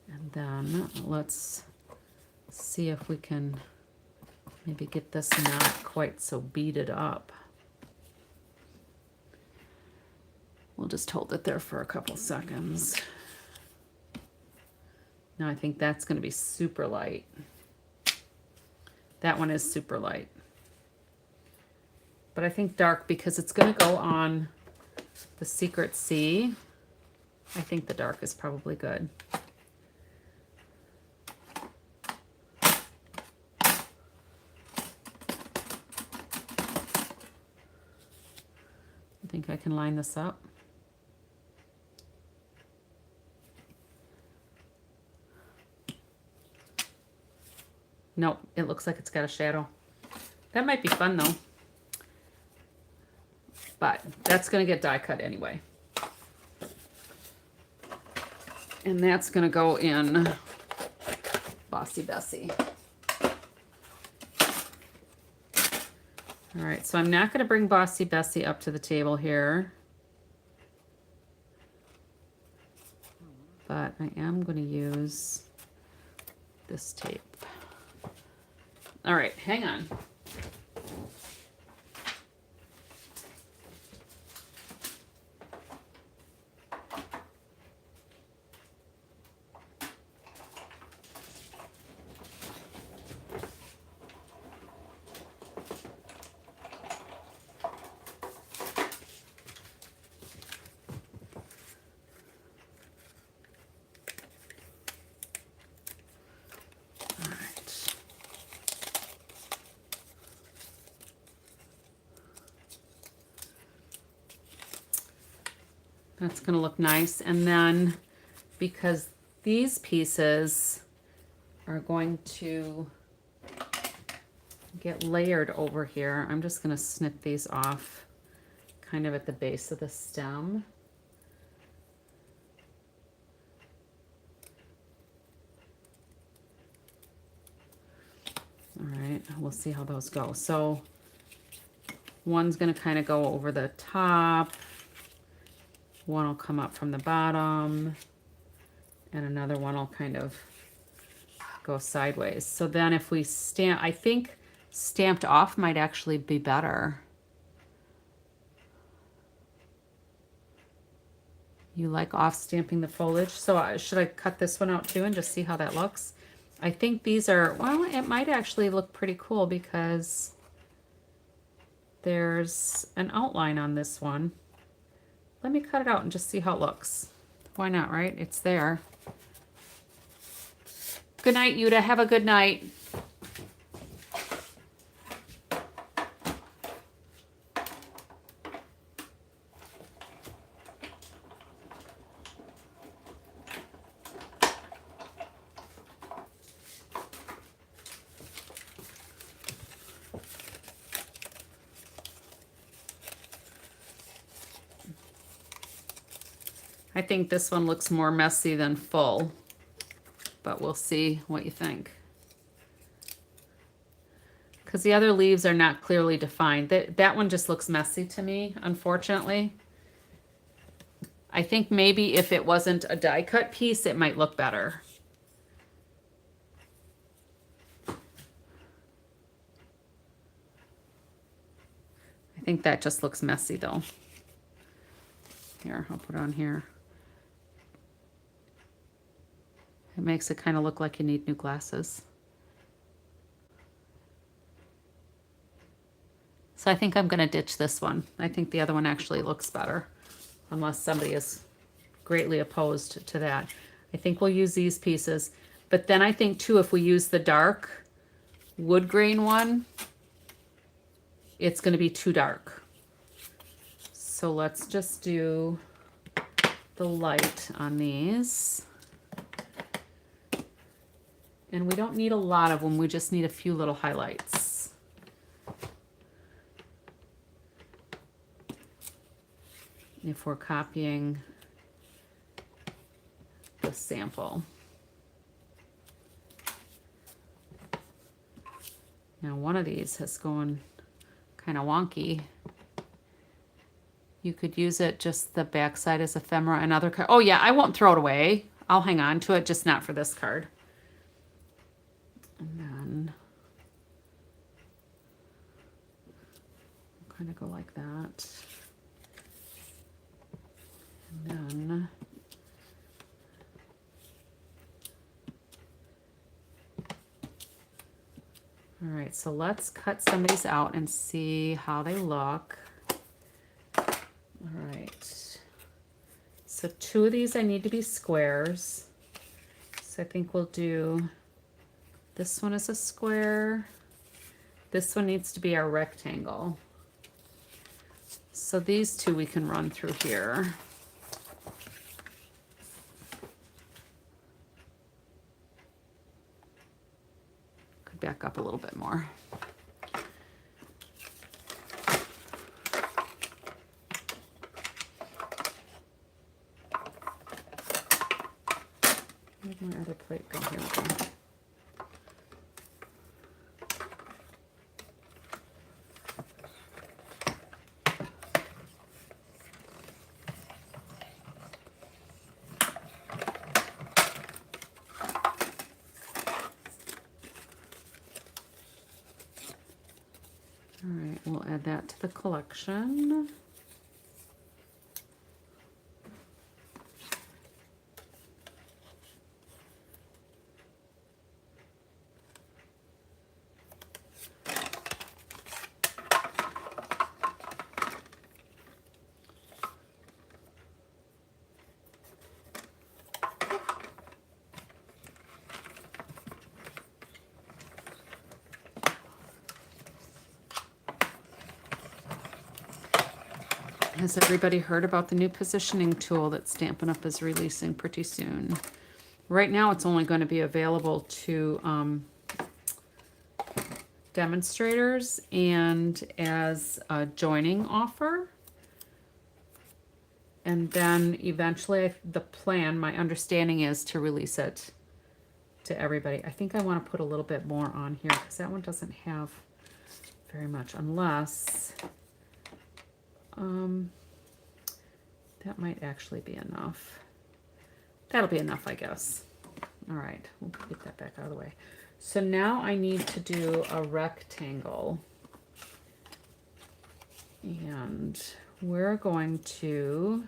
And then let's see if we can maybe get this not quite so beaded up. We'll just hold it there for a couple seconds. Now I think that's going to be super light. That one is super light. But I think dark, because it's going to go on the Secret Sea. I think the dark is probably good. I think I can line this up. Nope, it looks like it's got a shadow. That might be fun though. But that's going to get die cut anyway. And that's going to go in Bossy Bessie. All right, so I'm not going to bring Bossy Bessie up to the table here. But I am going to use this tape. All right, hang on. That's going to look nice. And then because these pieces are going to get layered over here, I'm just going to snip these off kind of at the base of the stem. All right, we'll see how those go. So one's going to kind of go over the top. One will come up from the bottom, and another one will kind of go sideways. So then if we stamp, I think stamped off might actually be better. You like off stamping the foliage? So should I cut this one out too and just see how that looks? I think these are, well, it might actually look pretty cool because there's an outline on this one. Let me cut it out and just see how it looks. Why not, right? It's there. Good night, Yuta. Have a good night. I think this one looks more messy than full, but we'll see what you think. Because the other leaves are not clearly defined. That one just looks messy to me, unfortunately. I think maybe if it wasn't a die cut piece, it might look better. I think that just looks messy though. Here, I'll put it on here. It makes it kind of look like you need new glasses. So I think I'm going to ditch this one. I think the other one actually looks better, unless somebody is greatly opposed to that. I think we'll use these pieces. But then I think too, if we use the dark wood grain one, it's going to be too dark. So let's just do the light on these. And we don't need a lot of them, we just need a few little highlights. If we're copying the sample. Now one of these has gone kind of wonky. You could use it just the backside as ephemera and other card. Oh yeah, I won't throw it away. I'll hang on to it, just not for this card. And then kind of go like that. And then all right, so let's cut some of these out and see how they look. All right. So 2 of these I need to be squares. So I think we'll do this one as a square. This one needs to be our rectangle. So these 2 we can run through here. Could back up a little bit more. Where'd my other plate go? Here we go. All right, we'll add that to the collection. Has everybody heard about the new positioning tool that Stampin' Up! Is releasing pretty soon? Right now it's only going to be available to demonstrators and as a joining offer. And then eventually the plan, my understanding is to release it to everybody. I think I want to put a little bit more on here because that one doesn't have very much, unless that might actually be enough. That'll be enough, I guess. All right, we'll get that back out of the way. So now I need to do a rectangle. And we're going to,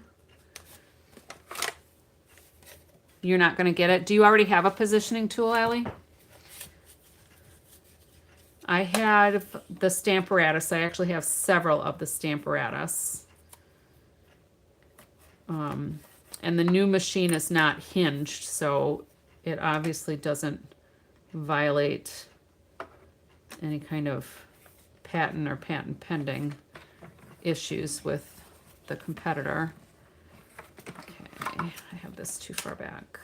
you're not going to get it. Do you already have a positioning tool, Allie? I had the Stamparatus. I actually have several of the Stamparatus. And the new machine is not hinged, so it obviously doesn't violate any kind of patent or patent pending issues with the competitor. Okay, I have this too far back.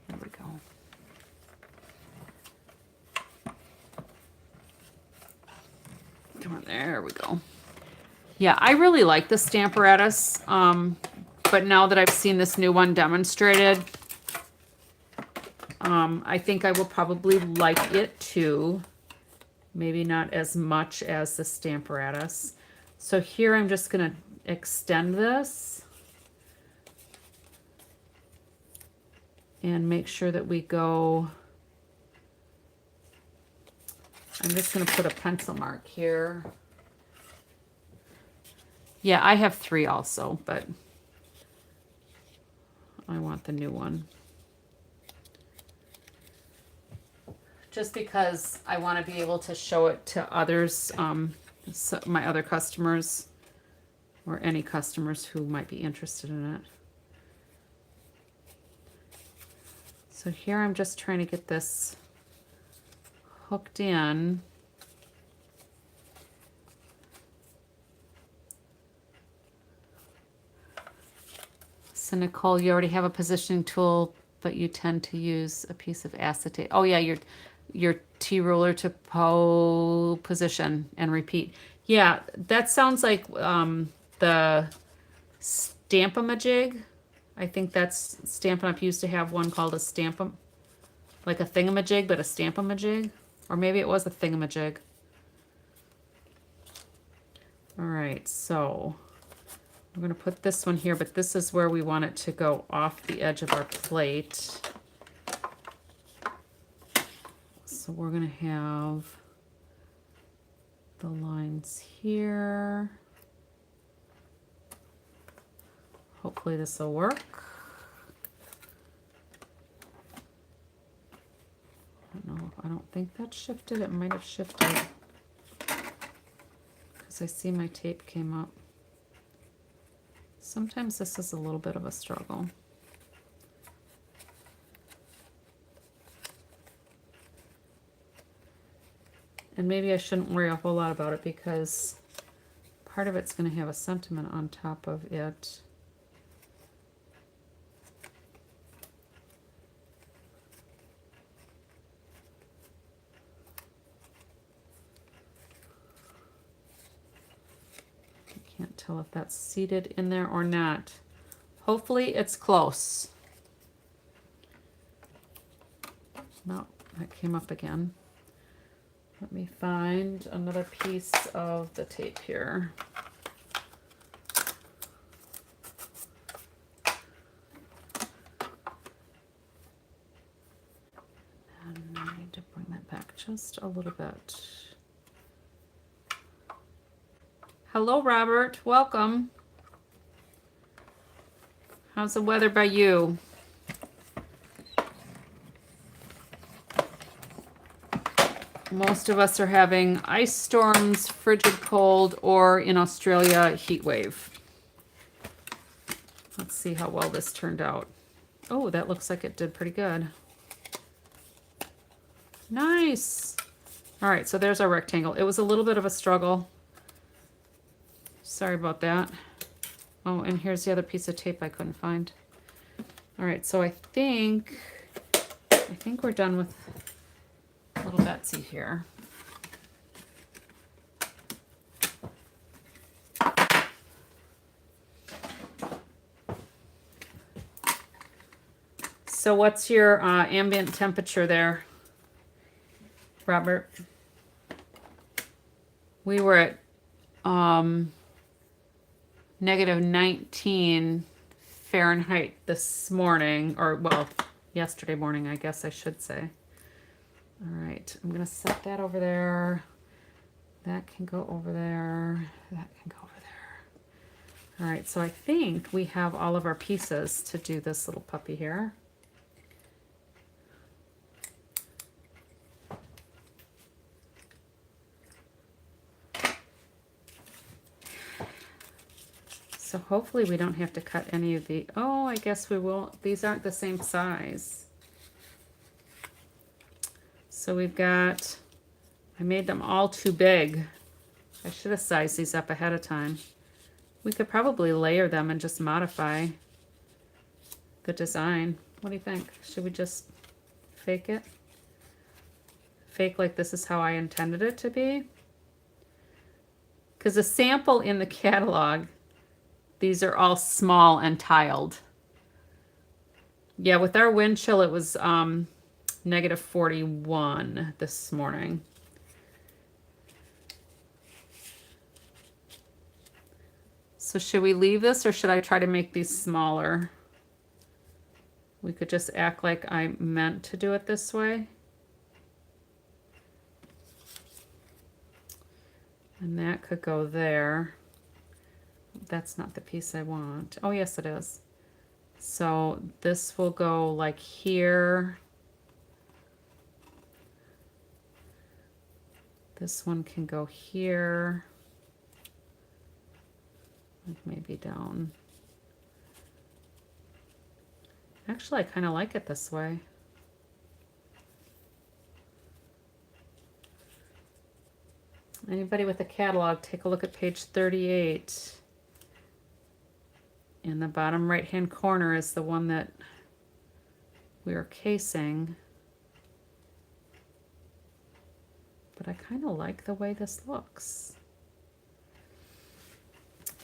There we go. Come on, there we go. Yeah, I really like the Stamparatus, but now that I've seen this new one demonstrated, I think I will probably like it too. Maybe not as much as the Stamparatus. So here I'm just going to extend this and make sure that we go. I'm just going to put a pencil mark here. Yeah, I have 3 also, but I want the new one. Just because I want to be able to show it to others, so my other customers, or any customers who might be interested in it. So here I'm just trying to get this hooked in. So Nicole, you already have a positioning tool, but you tend to use a piece of acetate. Oh yeah, your T-roller to position and repeat. Yeah, that sounds like the Stamp-A-Majig. I think that's Stampin' Up! Used to have one called a Stamp-em, like a thingamajig, but a Stamp-a-majig. Or maybe it was a thingamajig. All right, so I'm going to put this one here, but this is where we want it to go off the edge of our plate. So we're going to have the lines here. Hopefully this will work. I don't think that shifted. It might have shifted because I see my tape came up. Sometimes this is a little bit of a struggle. And maybe I shouldn't worry a whole lot about it because part of it's going to have a sentiment on top of it. Can't tell if that's seated in there or not. Hopefully it's close. No, that came up again. Let me find another piece of the tape here. And I need to bring that back just a little bit. Hello, Robert. Welcome. How's the weather by you? Most of us are having ice storms, frigid cold, or in Australia, heat wave. Let's see how well this turned out. Oh, that looks like it did pretty good. Nice. All right, so there's our rectangle. It was a little bit of a struggle. Sorry about that. Oh, and here's the other piece of tape I couldn't find. All right, so I think we're done with little Betsy here. So what's your ambient temperature there, Robert? We were at negative 19 Fahrenheit this morning, or well, yesterday morning, I guess I should say. All right, I'm gonna set that over there. That can go over there. That can go over there. All right, so I think we have all of our pieces to do this little puppy here. So hopefully we don't have to cut any of the, oh, I guess we will. These aren't the same size. So we've got, I made them all too big. I should have sized these up ahead of time. We could probably layer them and just modify the design. What do you think? Should we just fake it? Fake like this is how I intended it to be? Because the sample in the catalog, these are all small and tiled. Yeah, with our wind chill, it was negative 41 this morning. So should we leave this or should I try to make these smaller? We could just act like I meant to do it this way. And that could go there. That's not the piece I want. Oh, yes, it is. So this will go like here. This one can go here. Like maybe down. Actually, I kind of like it this way. Anybody with a catalog, take a look at page 38. In the bottom right-hand corner is the one that we are casing. But I kind of like the way this looks.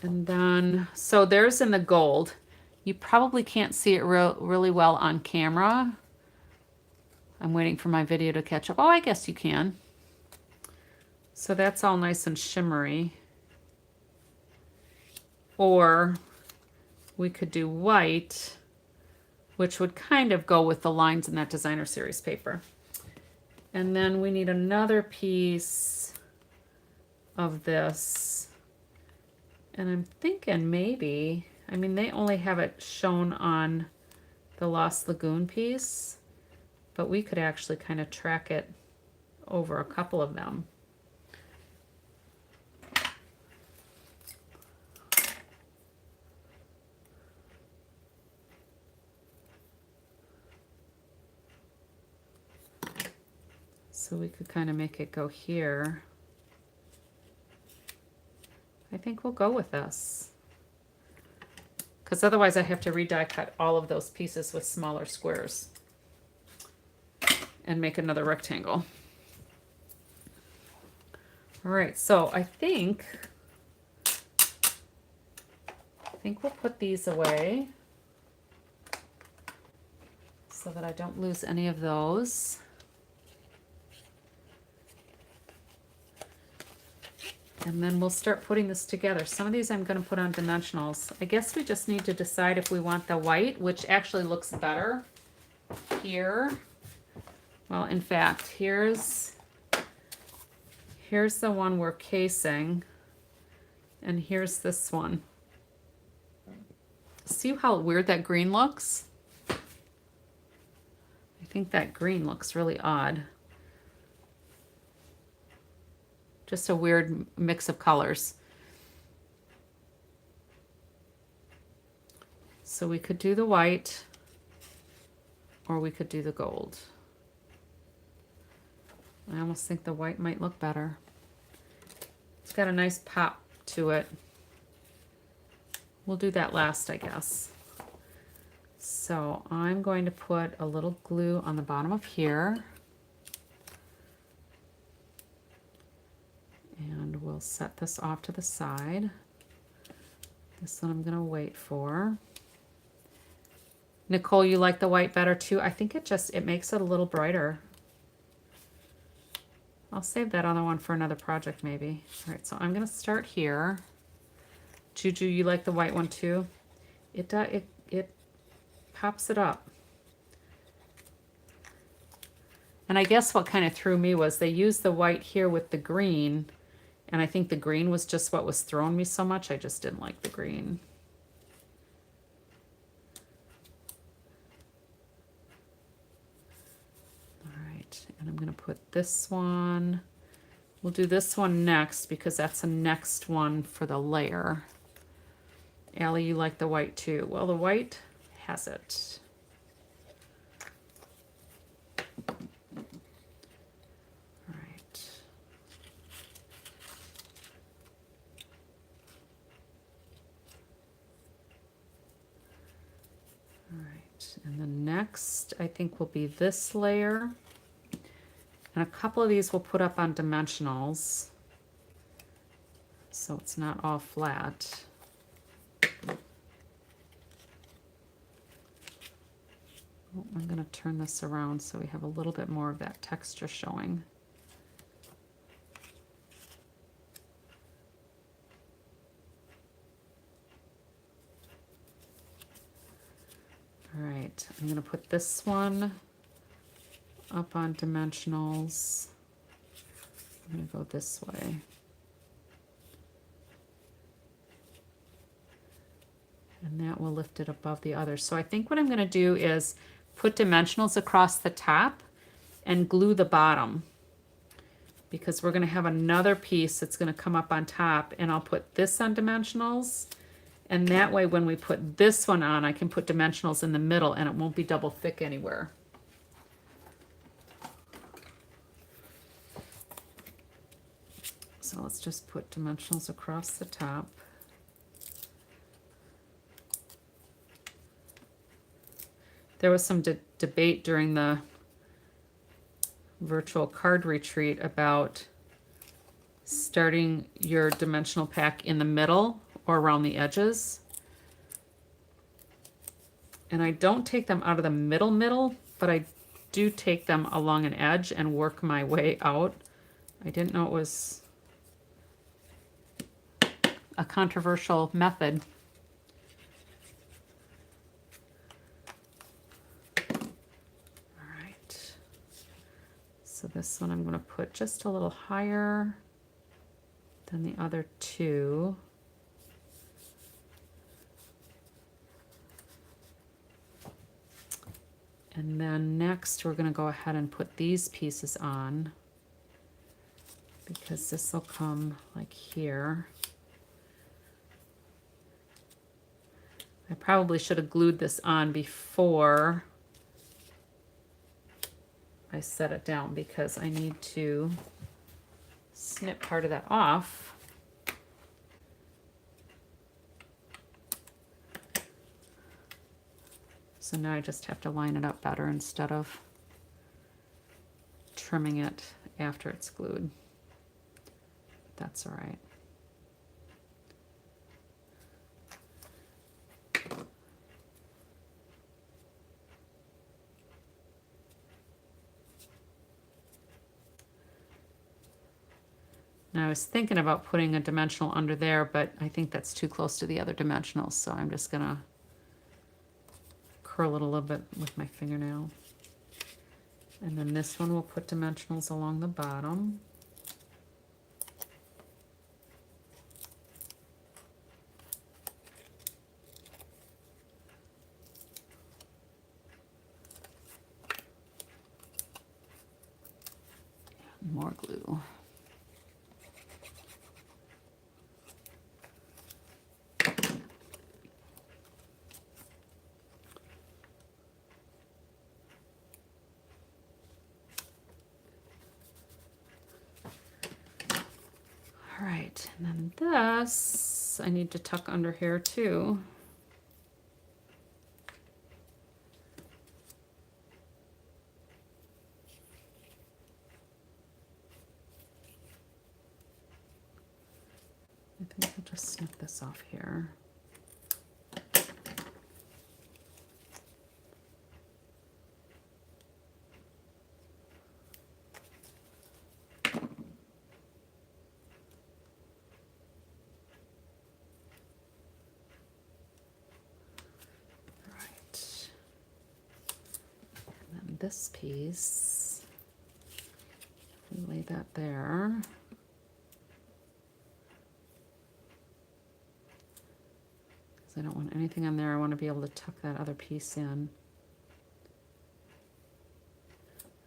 And then, so there's in the gold. You probably can't see it really well on camera. I'm waiting for my video to catch up. Oh, I guess you can. So that's all nice and shimmery. Or we could do white, which would kind of go with the lines in that designer series paper. And then we need another piece of this. And I'm thinking maybe, I mean, they only have it shown on the Lost Lagoon piece, but we could actually kind of track it over a couple of them. So we could kind of make it go here. I think we'll go with this. Because otherwise I have to die cut all of those pieces with smaller squares and make another rectangle. All right, so I think we'll put these away so that I don't lose any of those. And then we'll start putting this together. Some of these I'm going to put on dimensionals. I guess we just need to decide if we want the white, which actually looks better here. Well, in fact, here's the one we're casing, and here's this one. See how weird that green looks? I think that green looks really odd. Just a weird mix of colors. So we could do the white, or we could do the gold. I almost think the white might look better. It's got a nice pop to it. We'll do that last, I guess. So I'm going to put a little glue on the bottom of here. And we'll set this off to the side. This one I'm going to wait for. Nicole, you like the white better too? I think it makes it a little brighter. I'll save that other one for another project maybe. All right, so I'm going to start here. Juju, you like the white one too? It pops it up. And I guess what kind of threw me was they used the white here with the green, and I think the green was just what was throwing me so much. I just didn't like the green. All right, and I'm going to put this one. We'll do this one next because that's the next one for the layer. Allie, you like the white too. Well, the white has it. And the next, I think, will be this layer. And a couple of these we'll put up on dimensionals, so it's not all flat. Oh, I'm going to turn this around so we have a little bit more of that texture showing. All right, I'm going to put this one up on dimensionals. I'm going to go this way. And that will lift it above the others. So I think what I'm going to do is put dimensionals across the top and glue the bottom, because we're going to have another piece that's going to come up on top, and I'll put this on dimensionals. And that way when we put this one on, I can put dimensionals in the middle and it won't be double thick anywhere. So let's just put dimensionals across the top. There was some debate during the virtual card retreat about starting your dimensional pack in the middle or around the edges. And I don't take them out of the middle, but I do take them along an edge and work my way out. I didn't know it was a controversial method. All right. So this one I'm going to put just a little higher than the other two. And then next we're going to go ahead and put these pieces on, because this will come like here. I probably should have glued this on before I set it down, because I need to snip part of that off. So now I just have to line it up better instead of trimming it after it's glued. That's all right. Now I was thinking about putting a dimensional under there, but I think that's too close to the other dimensionals, so I'm just gonna curl it a little bit with my fingernail. And then this one we'll put dimensionals along the bottom. More glue. All right, and then this I need to tuck under here too. I think I'll just snip this off here. This piece, lay that there. Because I don't want anything on there. I want to be able to tuck that other piece in.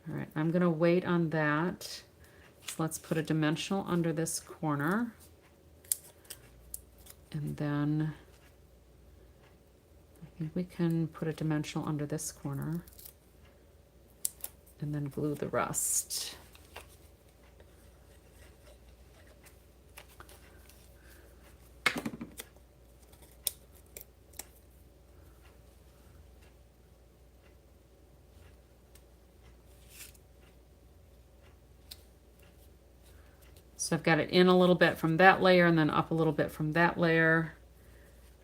All right, I'm going to wait on that. So let's put a dimensional under this corner. And then I think we can put a dimensional under this corner. And then glue the rest. So I've got it in a little bit from that layer and then up a little bit from that layer.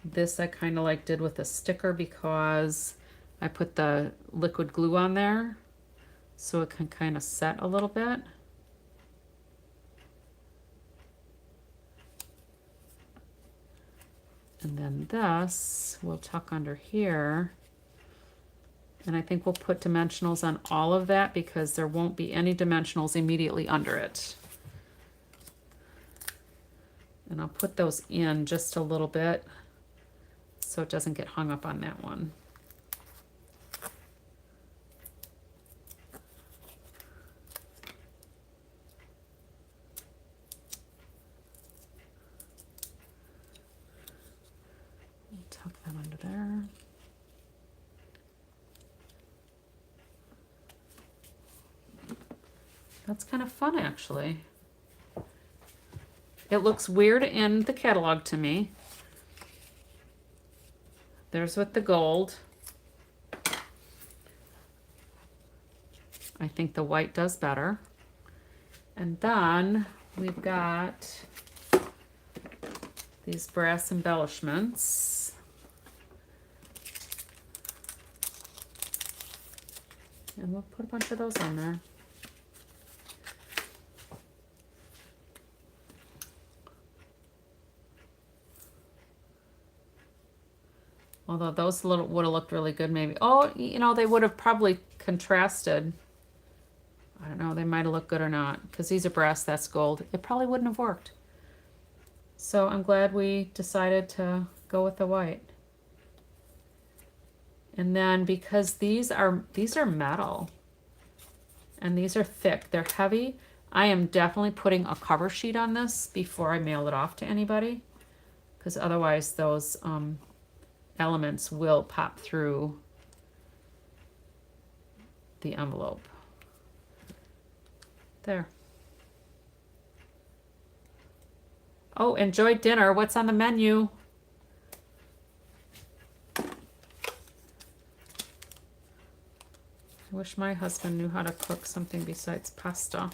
This I kind of like did with a sticker because I put the liquid glue on there, so it can kind of set a little bit. And then this we'll tuck under here. And I think we'll put dimensionals on all of that because there won't be any dimensionals immediately under it. And I'll put those in just a little bit so it doesn't get hung up on that one. Tuck them under there. That's kind of fun, actually. It looks weird in the catalog to me. There's with the gold. I think the white does better. And then we've got these brass embellishments. we'll put a bunch of those on there. Although those little would have looked really good maybe. Oh, you know, they would have probably contrasted. I don't know, they might have looked good or not. Because these are brass, that's gold. It probably wouldn't have worked. So I'm glad we decided to go with the white. And then because these are metal and these are thick, they're heavy, I am definitely putting a cover sheet on this before I mail it off to anybody, because otherwise those elements will pop through the envelope. There. Oh, enjoy dinner. What's on the menu? I wish my husband knew how to cook something besides pasta.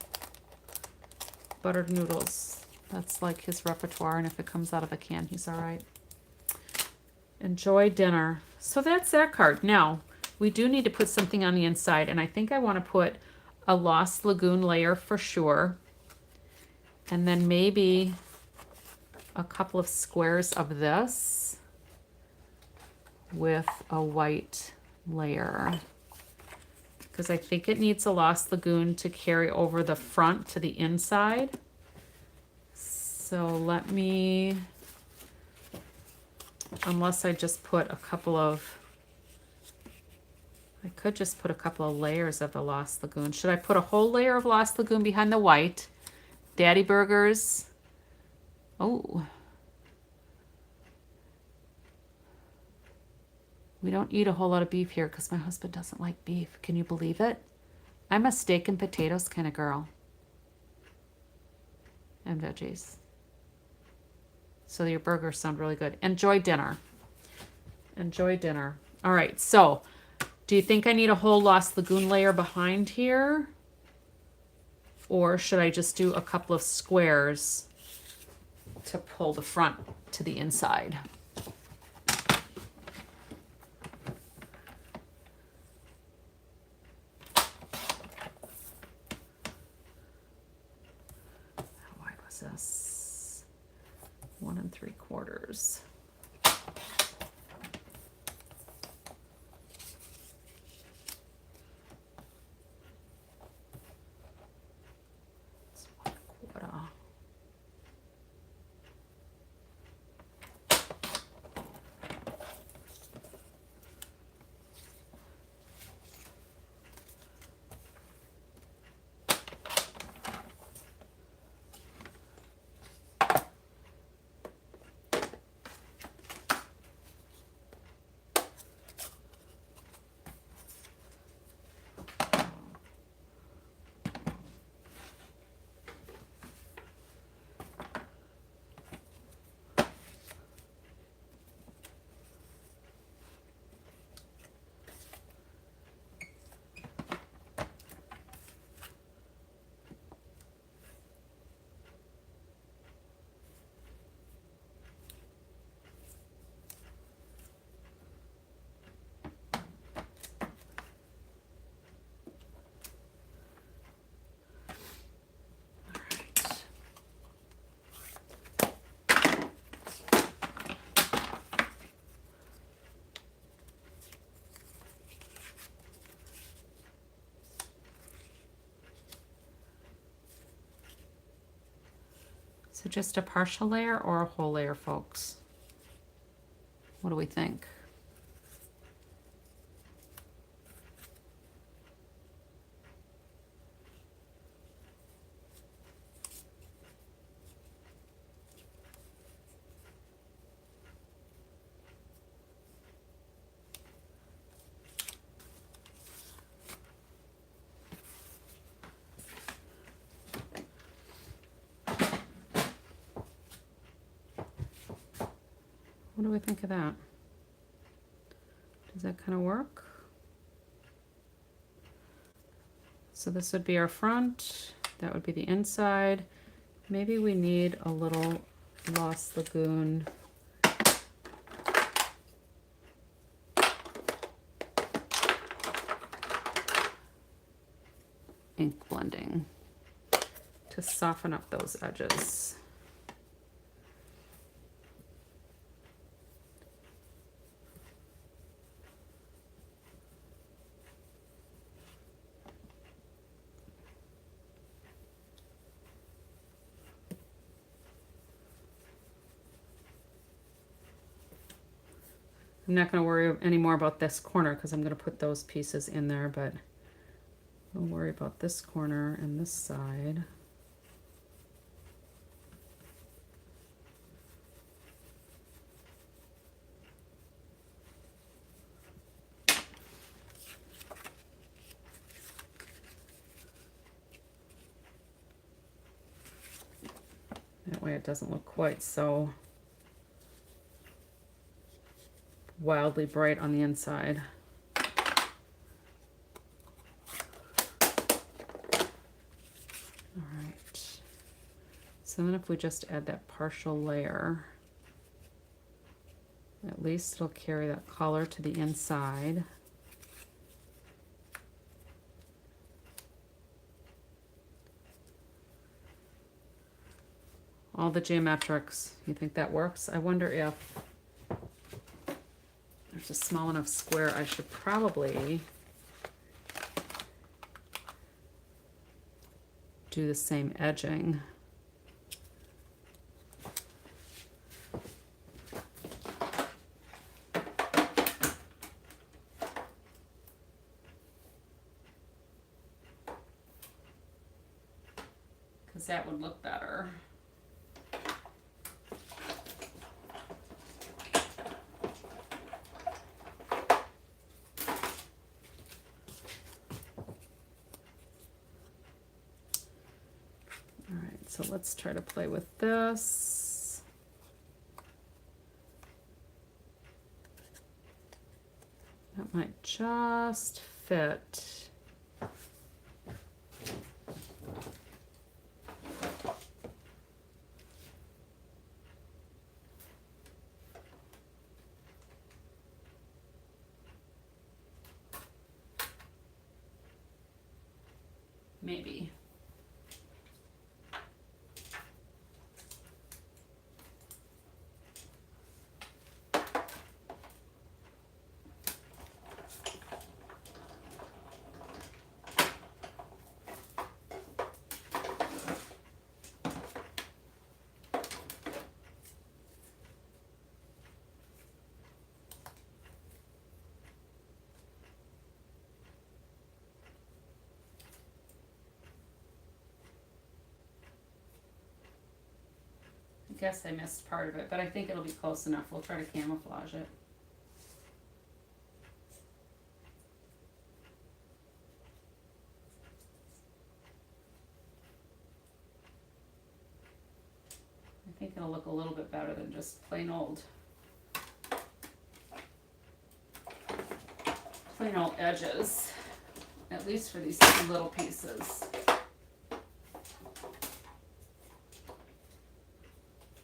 Buttered noodles. That's like his repertoire, and if it comes out of a can, he's all right. Enjoy dinner. So that's that card. Now, we do need to put something on the inside, and I think I want to put a Lost Lagoon layer for sure. And then maybe a couple of squares of this with a white layer. Because I think it needs a Lost Lagoon to carry over the front to the inside. So let me, unless I just put a couple of, I could just put a couple of layers of the Lost Lagoon. Should I put a whole layer of Lost Lagoon behind the white? Daddy burgers. Oh. We don't eat a whole lot of beef here because my husband doesn't like beef. Can you believe it? I'm a steak and potatoes kind of girl. And veggies. So your burgers sound really good. Enjoy dinner. Enjoy dinner. All right, so do you think I need a whole Lost Lagoon layer behind here? Or should I just do a couple of squares to pull the front to the inside? How wide was this? 1 3/4. So just a partial layer or a whole layer, folks? What do we think? What do we think of that? Does that kind of work? So this would be our front. That would be the inside. Maybe we need a little Lost Lagoon. ink blending to soften up those edges. I'm not going to worry anymore about this corner because I'm going to put those pieces in there, but I'll worry about this corner and this side. That way it doesn't look quite so wildly bright on the inside. All right. So then if we just add that partial layer, at least it'll carry that color to the inside. All the geometrics, you think that works? I wonder if there's a small enough square. I should probably do the same edging. Because that would look better. So let's try to play with this. That might just fit. Maybe. I guess I missed part of it, but I think it'll be close enough. We'll try to camouflage it. I think it'll look a little bit better than just plain old edges, at least for these two little pieces.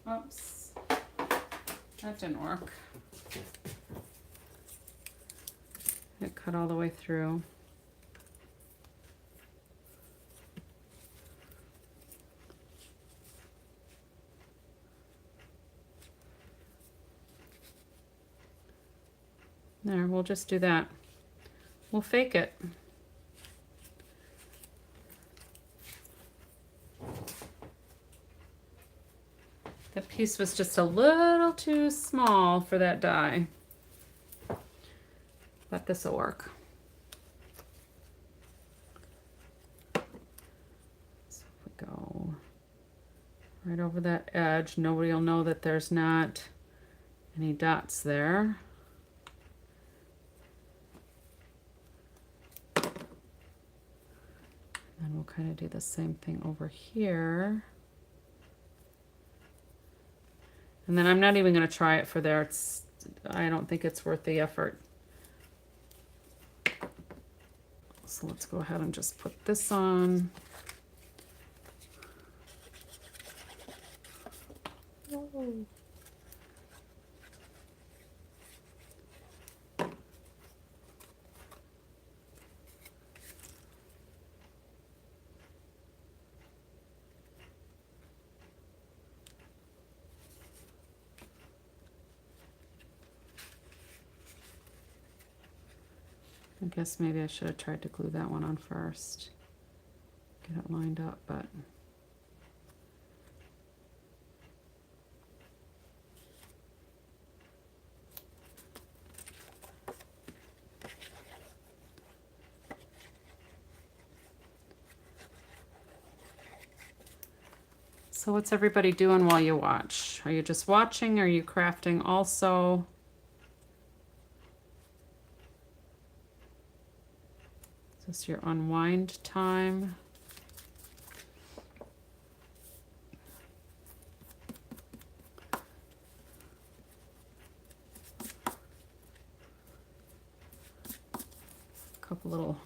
Oops, that didn't work. It cut all the way through. There, we'll just do that. We'll fake it. The piece was just a little too small for that die, but this will work. So if we go right over that edge, nobody will know that there's not any dots there. And we'll kind of do the same thing over here. And then I'm not even going to try it for there. I don't think it's worth the effort. So let's go ahead and just put this on. Oh. I guess maybe I should have tried to glue that one on first. Get it lined up, but so what's everybody doing while you watch? Are you just watching? Are you crafting also? Is this your unwind time? A couple little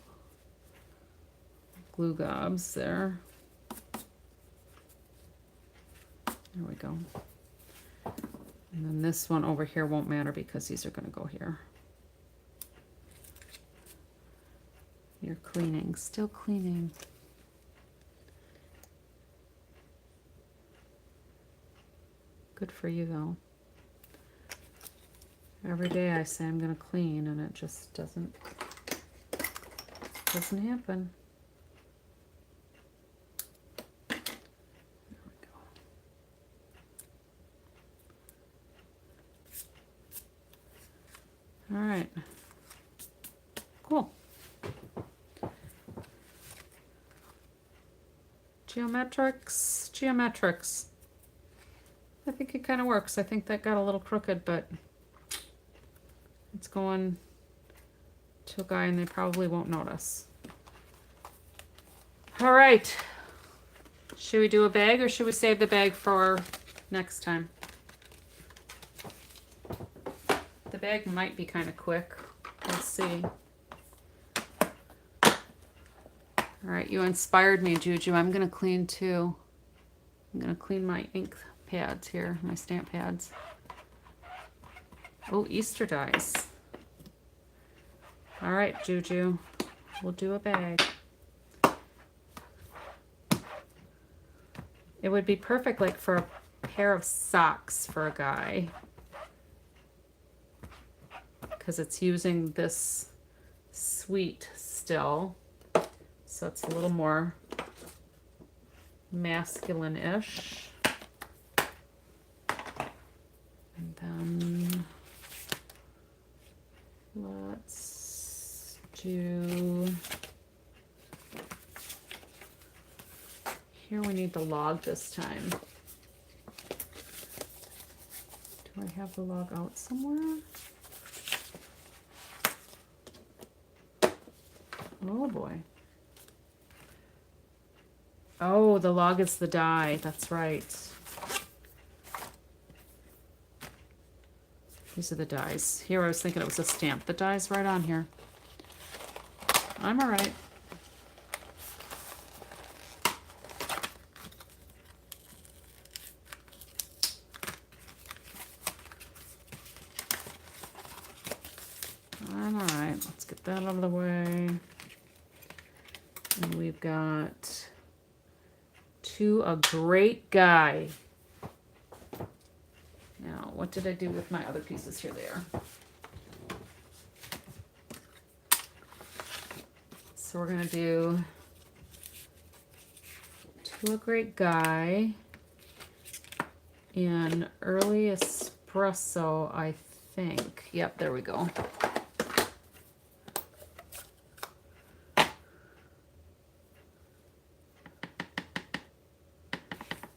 glue gobs there. There we go. And then this one over here won't matter because these are going to go here. You're cleaning, still cleaning. Good for you though. Every day I say I'm going to clean and it just doesn't happen. All right, cool. Geometrics. I think it kind of works. I think that got a little crooked, but it's going to a guy and they probably won't notice. All right. Should we do a bag or should we save the bag for next time? The bag might be kind of quick. Let's see. All right, you inspired me, Juju. I'm going to clean too. I'm going to clean my ink pads here, my stamp pads. Oh, Easter dies. All right, Juju. We'll do a bag. It would be perfect like for a pair of socks for a guy. Because it's using this sweet still, so it's a little more masculine-ish. And then let's do, here we need the log this time. Do I have the log out somewhere? Oh boy. Oh, the log is the die. That's right. These are the dies. Here I was thinking it was a stamp. The die's right on here. I'm all right. I'm all right. Let's get that out of the way. And we've got To a Great Guy. Now, what did I do with my other pieces? Here they are. So we're going to do To a Great Guy in Early Espresso, I think. Yep, there we go.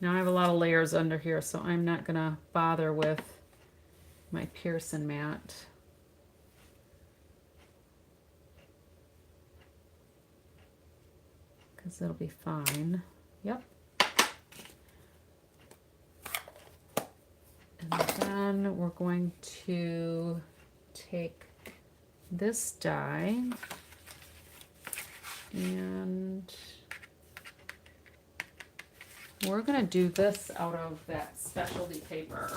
Now I have a lot of layers under here, so I'm not going to bother with my Pearson mat. Because it'll be fine. Yep. And then we're going to take this die and we're going to do this out of that specialty paper.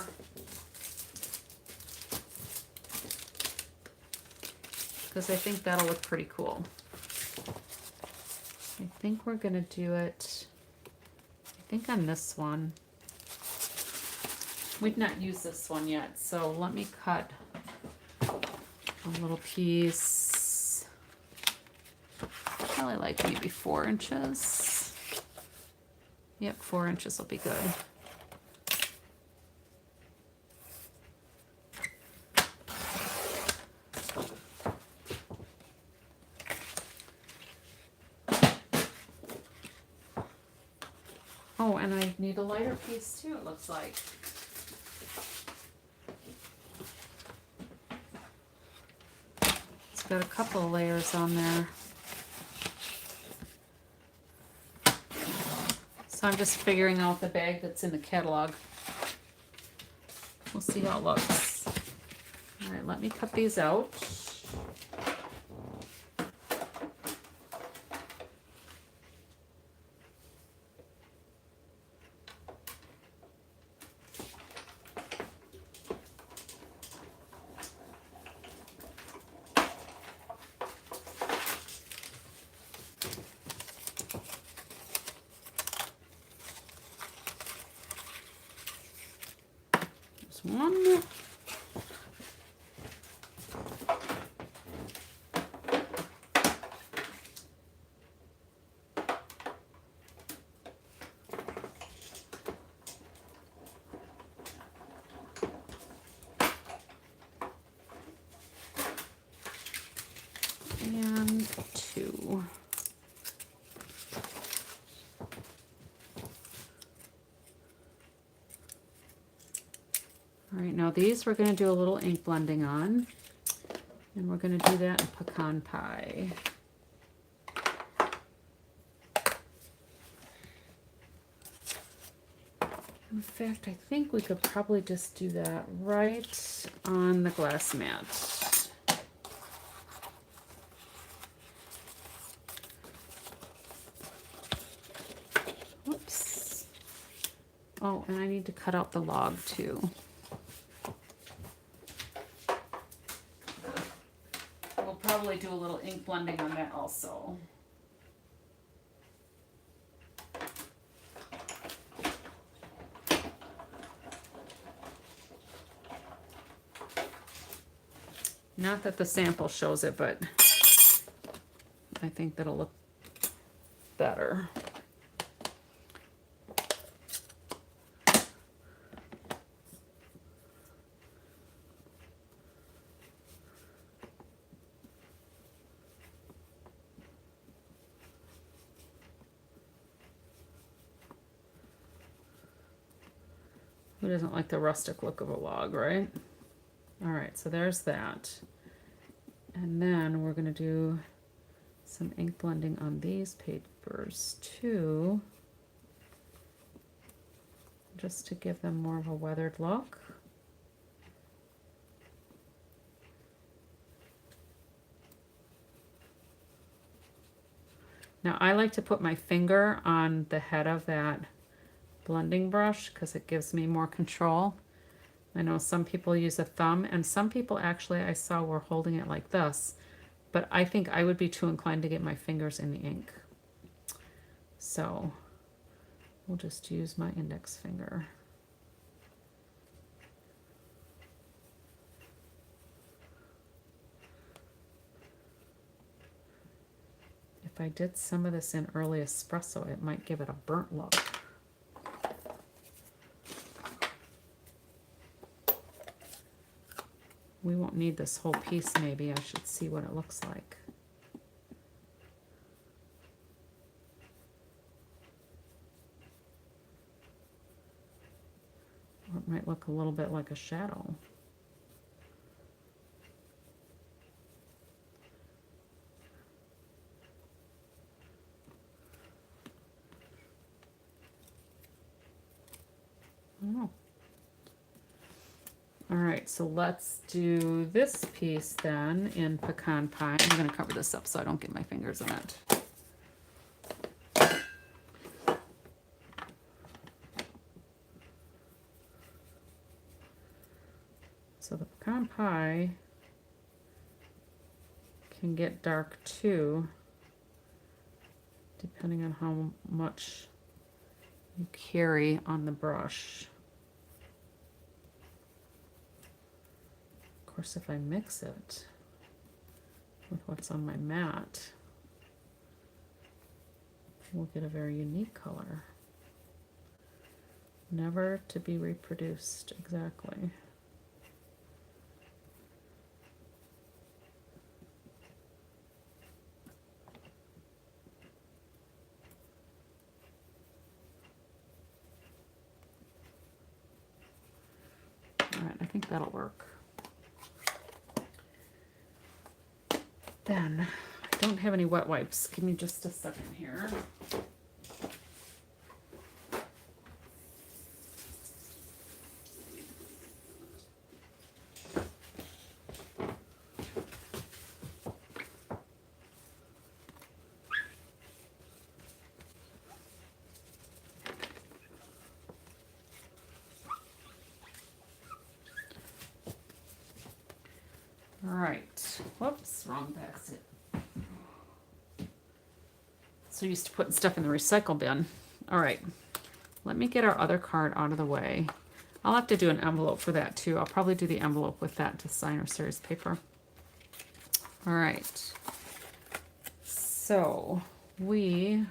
Because I think that'll look pretty cool. I think we're going to do it, I think on this one. We've not used this one yet, so let me cut a little piece probably like maybe 4 inches. Yep, 4 inches will be good. Oh, and I need a lighter piece too, it looks like. It's got a couple of layers on there. So I'm just figuring out the bag that's in the catalog. We'll see how it looks. All right, let me cut these out. One. And 2. All right, now these we're going to do a little ink blending on, and we're going to do that in pecan pie. In fact, I think we could probably just do that right on the glass mat. Whoops. Oh, and I need to cut out the log too. We'll probably do a little ink blending on that also. Not that the sample shows it, but I think that'll look better. Who doesn't like the rustic look of a log, right? All right, so there's that. And then we're going to do some ink blending on these papers too, just to give them more of a weathered look. Now I like to put my finger on the head of that blending brush because it gives me more control. I know some people use a thumb, and some people actually I saw were holding it like this, but I think I would be too inclined to get my fingers in the ink. So we'll just use my index finger. If I did some of this in early espresso, it might give it a burnt look. We won't need this whole piece, maybe. I should see what it looks like. Or it might look a little bit like a shadow. I don't know. All right, so let's do this piece then in pecan pie. I'm going to cover this up so I don't get my fingers in it. So the pecan pie can get dark too, depending on how much you carry on the brush. Of course, if I mix it with what's on my mat, we'll get a very unique color. Never to be reproduced, exactly. All right, I think that'll work. Then, I don't have any wet wipes. Give me just a second here. All right, whoops, wrong basket. So used to putting stuff in the recycle bin. All right, let me get our other card out of the way. I'll have to do an envelope for that too. I'll probably do the envelope with that to sign our series paper. All right, so we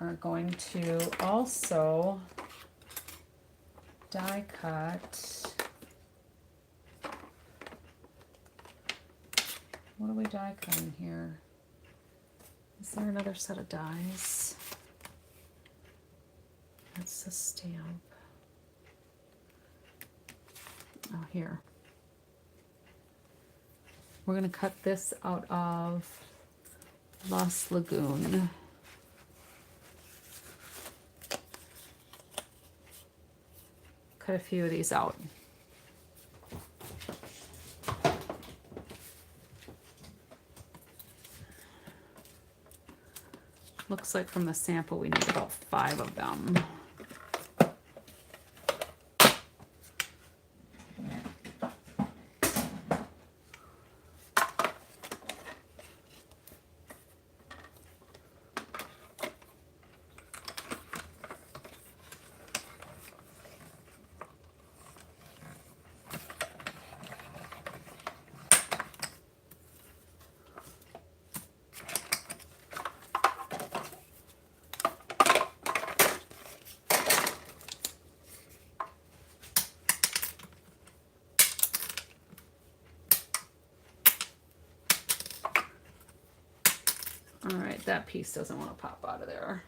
are going to also die cut. What are we die cutting here? Is there another set of dies? That's the stamp. Oh, here. We're going to cut this out of Lost Lagoon. Cut a few of these out. Looks like from the sample we need about 5 of them. All right, that piece doesn't want to pop out of there.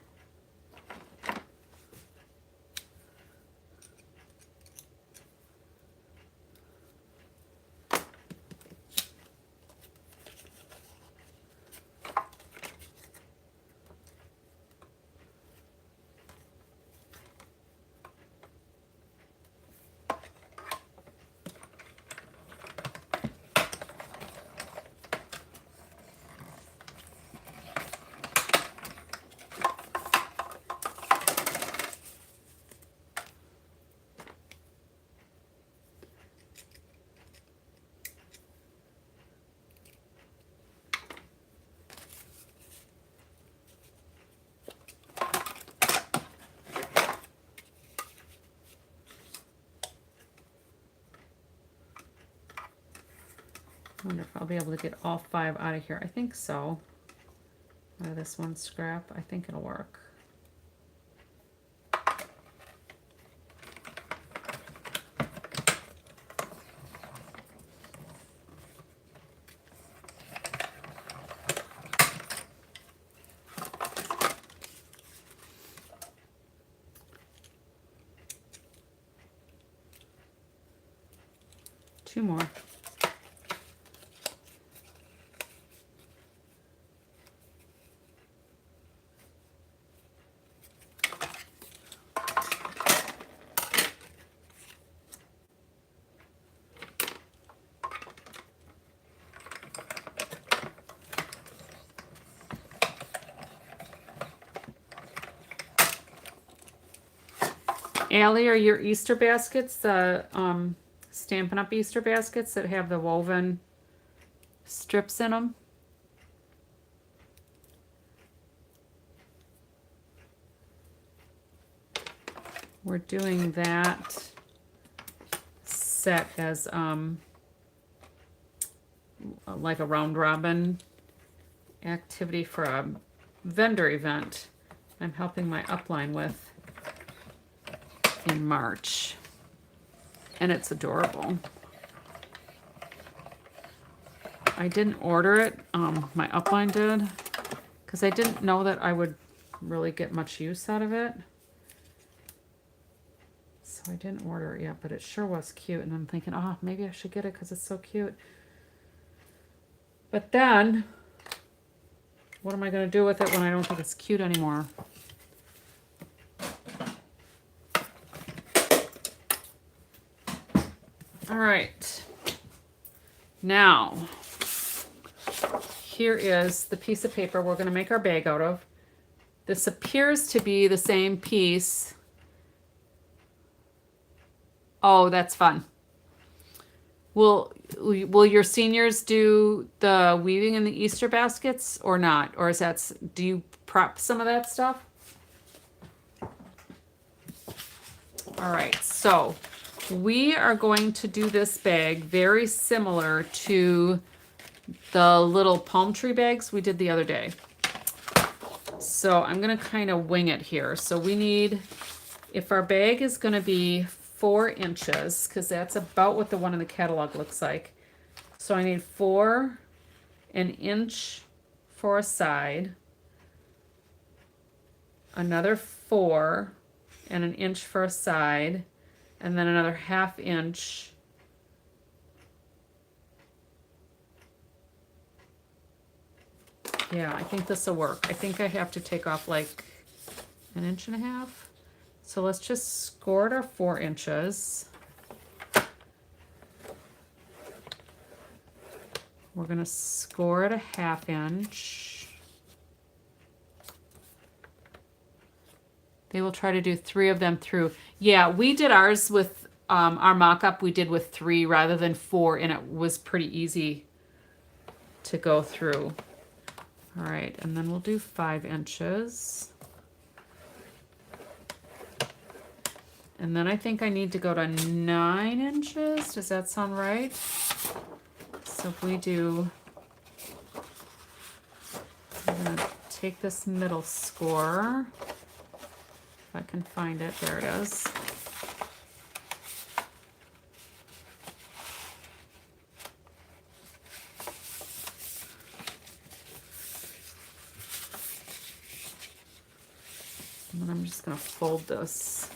I wonder if I'll be able to get all 5 out of here. I think so. Out of this one scrap, I think it'll work. Two more. Allie, are your Easter baskets the Stampin' Up! Easter baskets that have the woven strips in them? We're doing that set as like a round robin activity for a vendor event I'm helping my upline with in March. And it's adorable. I didn't order it, my upline did, because I didn't know that I would really get much use out of it. So I didn't order it yet, but it sure was cute. And I'm thinking, oh, maybe I should get it because it's so cute. But then, what am I going to do with it when I don't think it's cute anymore? All right. Now, here is the piece of paper we're going to make our bag out of. This appears to be the same piece. Oh, that's fun. Will your seniors do the weaving in the Easter baskets or not? Or is that, do you prep some of that stuff? All right, so we are going to do this bag very similar to the little palm tree bags we did the other day. So I'm gonna kind of wing it here. So we need, if our bag is gonna be 4 inches, because that's about what the one in the catalog looks like. So I need 4, an inch for a side, another 4, and an inch for a side, and then another 1/2 inch. Yeah, I think this will work. I think I have to take off like 1.5 inches. So let's just score it our 4 inches. We're gonna score it a 1/2 inch. They will try to do 3 of them through. Yeah, we did ours with our mock-up, we did with 3 rather than 4, and it was pretty easy to go through. All right, and then we'll do 5 inches. And then I think I need to go to 9 inches. Does that sound right? So if we do, I'm gonna take this middle score. If I can find it, there it is. And then I'm just gonna fold this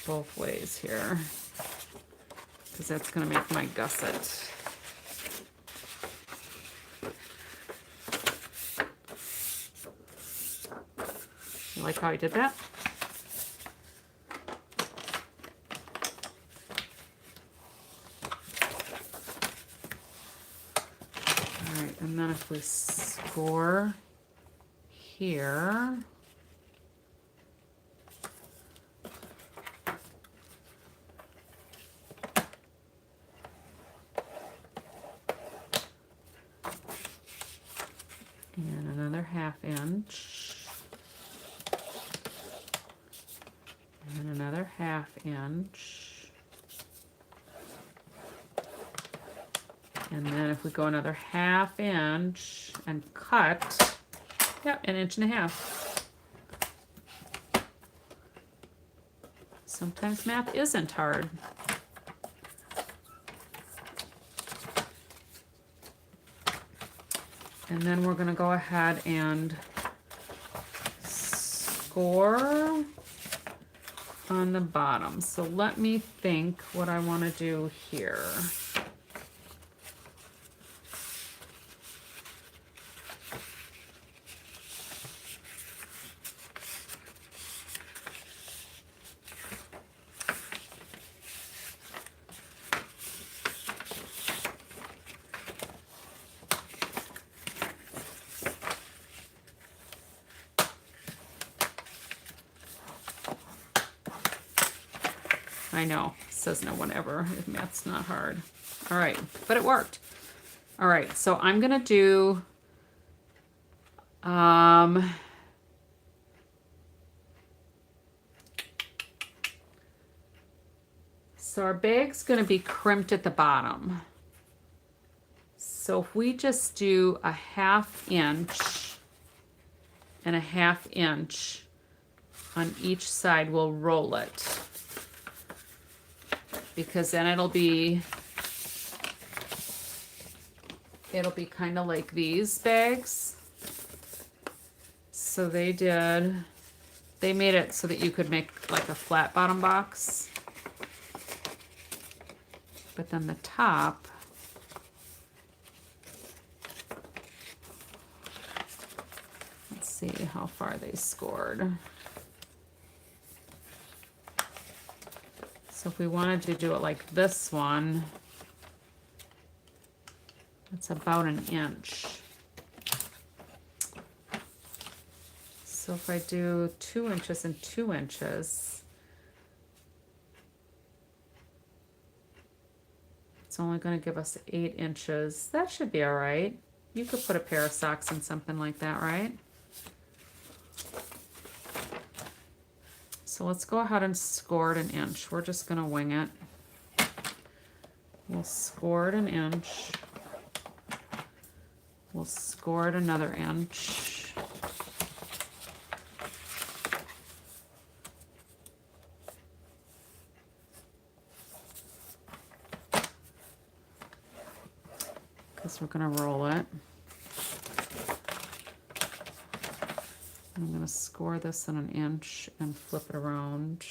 both ways here, because that's gonna make my gusset. You like how I did that? All right, and then if we score here, and another 1/2 inch, and another 1/2 inch, and then if we go another 1/2 inch and cut, yep, 1.5 inches. Sometimes math isn't hard. And then we're gonna go ahead and score on the bottom. So let me think what I wanna do here. I know, it says no one ever. Math's not hard. All right, but it worked. All right, so I'm gonna do, so our bag's gonna be crimped at the bottom. So if we just do a 1/2 inch and a 1/2 inch on each side. We'll roll it, because then it'll be kind of like these bags. So they made it so that you could make like a flat bottom box. But then the top, let's see how far they scored. So if we wanted to do it like this one, it's about 1 inch. So if I do 2 inches and 2 inches, it's only going to give us 8 inches. That should be all right. You could put a pair of socks in something like that, right? So let's go ahead and score it 1 inch. We're just going to wing it. We'll score it 1 inch. We'll score it another inch. Because we're going to roll it. I'm going to score this in 1 inch and flip it around.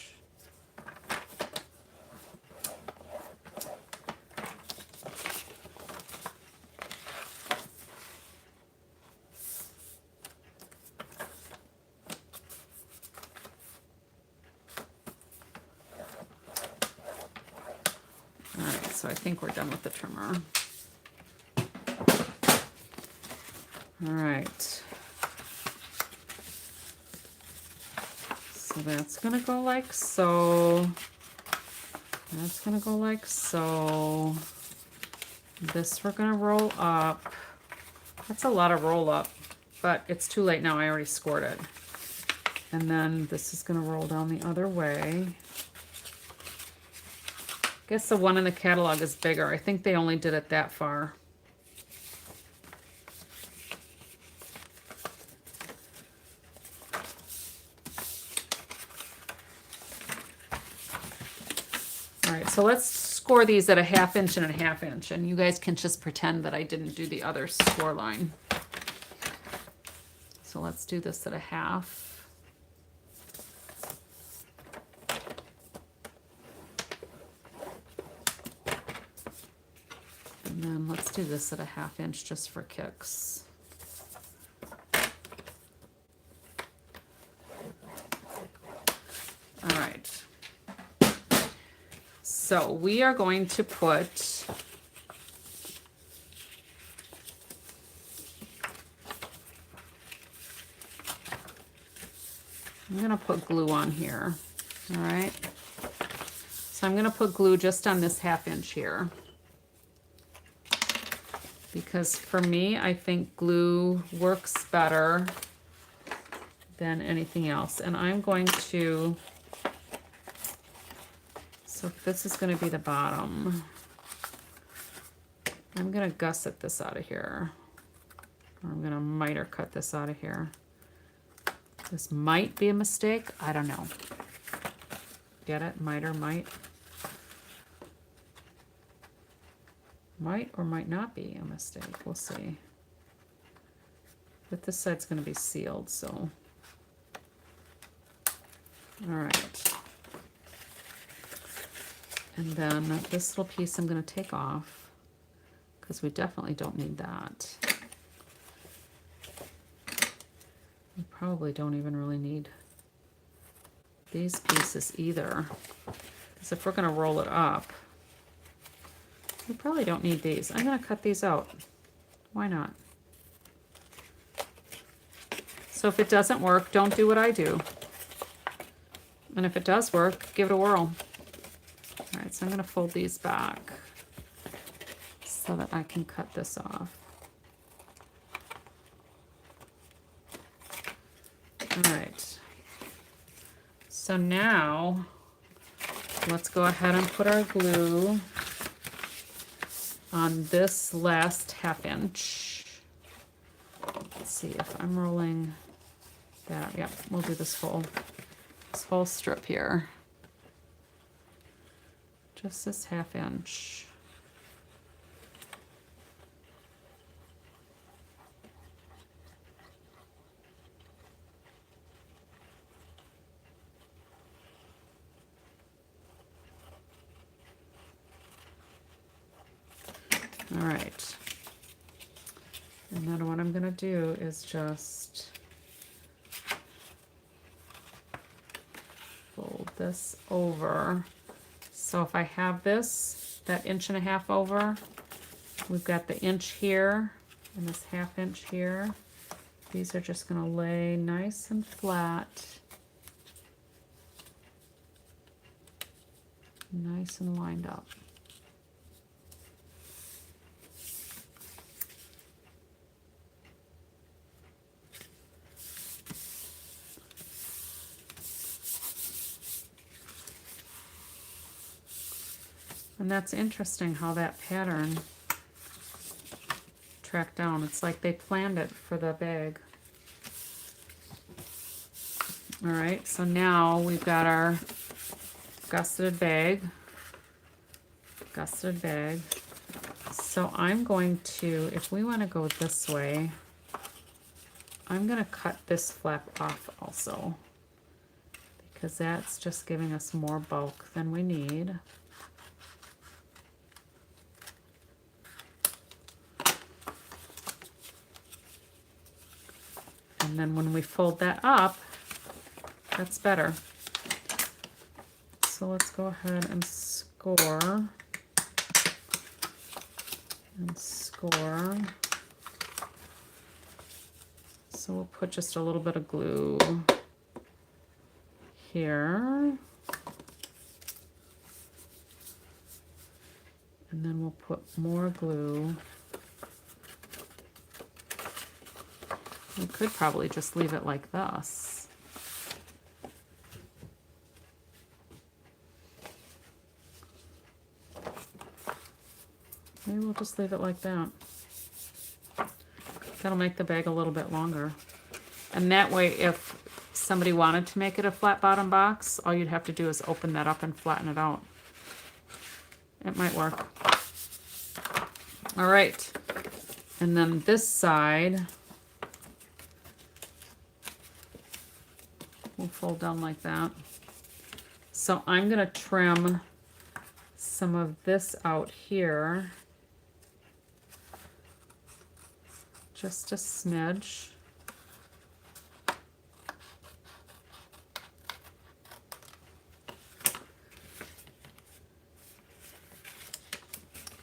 All right, so I think we're done with the trimmer. All right. So that's going to go like so. That's going to go like so. This we're going to roll up. That's a lot of roll up, but it's too late now. I already scored it. And then this is going to roll down the other way. I guess the one in the catalog is bigger. I think they only did it that far. All right, so let's score these at a 1/2 inch and a 1/2 inch, and you guys can just pretend that I didn't do the other score line. So let's do this at a 1/2. And then let's do this at a 1/2 inch just for kicks. All right. So we are going to put I'm going to put glue on here. All right. So I'm going to put glue just on this 1/2 inch here. Because for me, I think glue works better than anything else. And I'm going to, so this is going to be the bottom. I'm going to gusset this out of here. Or I'm going to miter cut this out of here. This might be a mistake. I don't know. Get it? Miter, might. Might or might not be a mistake. We'll see. But this side's going to be sealed, so. All right. And then this little piece I'm going to take off because we definitely don't need that. We probably don't even really need these pieces either, because if we're going to roll it up, we probably don't need these. I'm going to cut these out. Why not? So if it doesn't work, don't do what I do. And if it does work, give it a whirl. All right, so I'm going to fold these back so that I can cut this off. All right. So now let's go ahead and put our glue on this last 1/2 inch. Let's see if I'm rolling. that. Yep, we'll do this whole strip here. Just this 1/2 inch. All right. And then what I'm going to do is just fold this over. So if I have this, that 1.5 inches over, we've got the inch here and this 1/2 inch here. These are just going to lay nice and flat. Nice and lined up. And that's interesting how that pattern tracked down. It's like they planned it for the bag. All right, so now we've got our gusseted bag. So I'm going to, if we want to go this way, I'm going to cut this flap off also, because that's just giving us more bulk than we need. And then when we fold that up, that's better. So let's go ahead and score. So we'll put just a little bit of glue here. And then we'll put more glue. We could probably just leave it like this. Maybe we'll just leave it like that. That'll make the bag a little bit longer. And that way, if somebody wanted to make it a flat bottom box, all you'd have to do is open that up and flatten it out. It might work. All right. And then this side, we'll fold down like that. So I'm going to trim some of this out here. Just a smidge.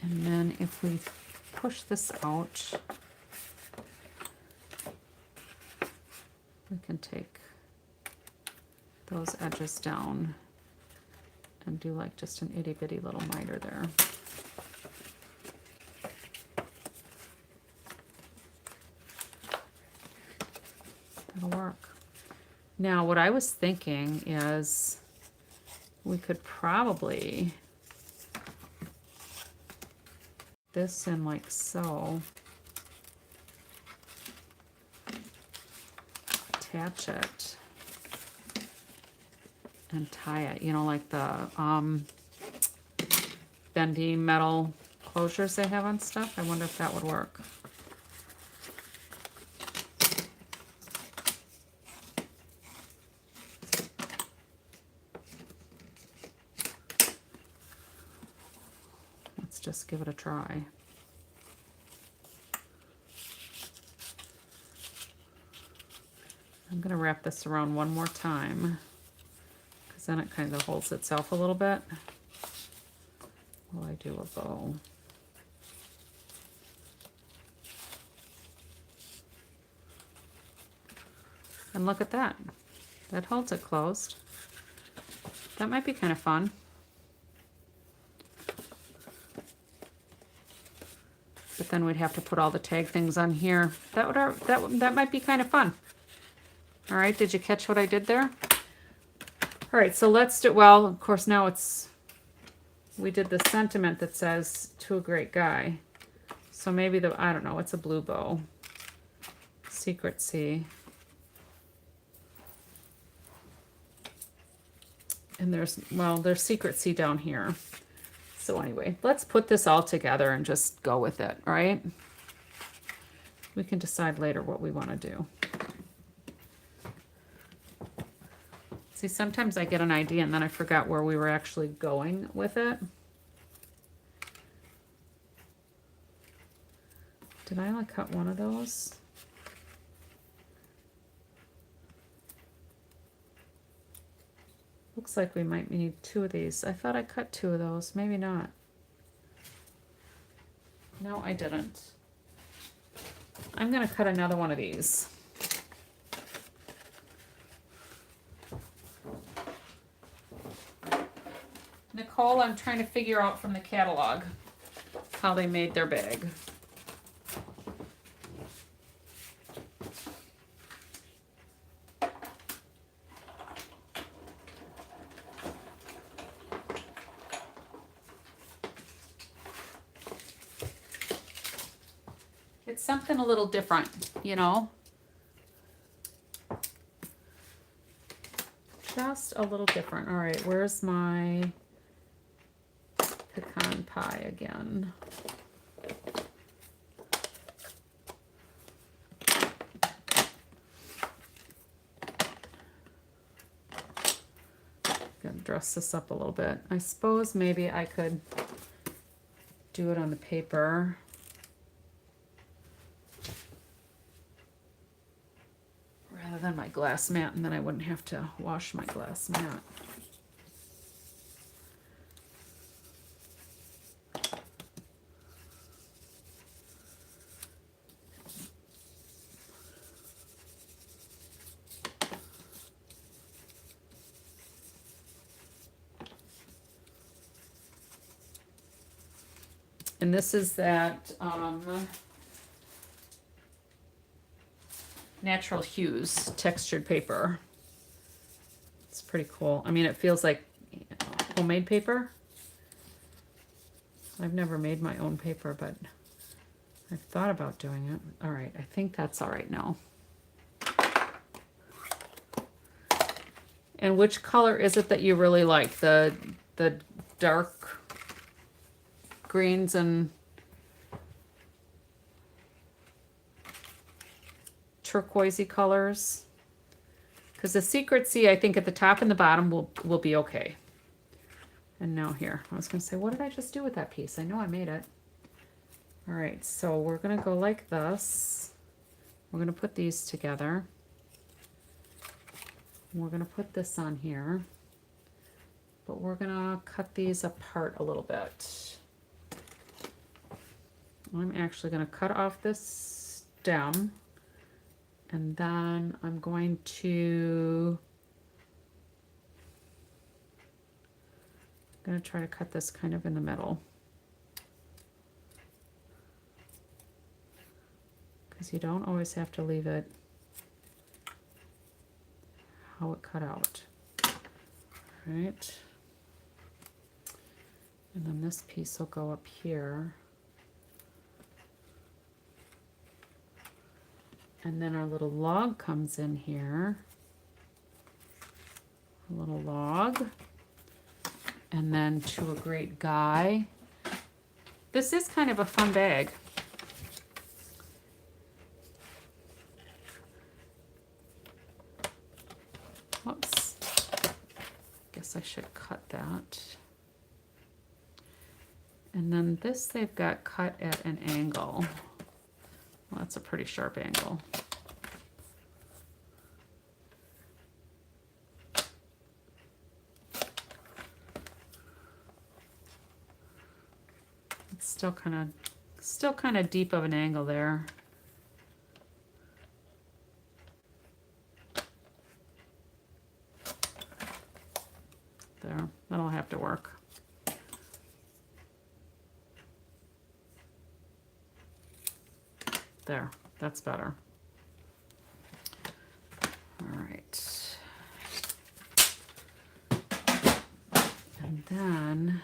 And then if we push this out, we can take those edges down and do like just an itty bitty little miter there. That'll work. Now what I was thinking is we could probably this in like so, attach it and tie it, you know, like the bendy metal closures they have on stuff. I wonder if that would work. Let's just give it a try. I'm going to wrap this around one more time, because then it kind of holds itself a little bit while I do a bow. And look at that. That holds it closed. That might be kind of fun. But then we'd have to put all the tag things on here. That might be kind of fun. All right, did you catch what I did there? All right, so let's do, well, of course now we did the sentiment that says, to a great guy. So maybe I don't know, it's a blue bow. Secret Sea. And there's secrecy down here. So anyway, let's put this all together and just go with it, all right? We can decide later what we want to do. See, sometimes I get an idea and then I forgot where we were actually going with it. Did I only cut one of those? Looks like we might need 2 of these. I thought I cut 2 of those. Maybe not. No, I didn't. I'm going to cut another one of these. Nicole, I'm trying to figure out from the catalog how they made their bag. It's something a little different, you know? Just a little different. All right, where's my pecan pie again? Gonna dress this up a little bit. I suppose maybe I could do it on the paper. Rather than my glass mat, and then I wouldn't have to wash my glass mat. And this is that Natural Hues textured paper. It's pretty cool. I mean, it feels like homemade paper. I've never made my own paper, but I've thought about doing it. All right, I think that's all right now. And which color is it that you really like? The dark greens and turquoisey colors, because the secrecy I think at the top and the bottom will be okay. And now here, I was gonna say, what did I just do with that piece? I know I made it. All right, so we're gonna go like this. We're gonna put these together. We're gonna put this on here, but we're gonna cut these apart a little bit. I'm actually gonna cut off this stem, and then I'm going to try to cut this kind of in the middle, because you don't always have to leave it how it cut out. Right, and then this piece will go up here. And then our little log comes in here. A little log. And then to a great guy. This is kind of a fun bag. Whoops. Guess I should cut that. And then this they've got cut at an angle. Well, that's a pretty sharp angle. It's still kind of deep of an angle there. There, that'll have to work. There, that's better. All right. And then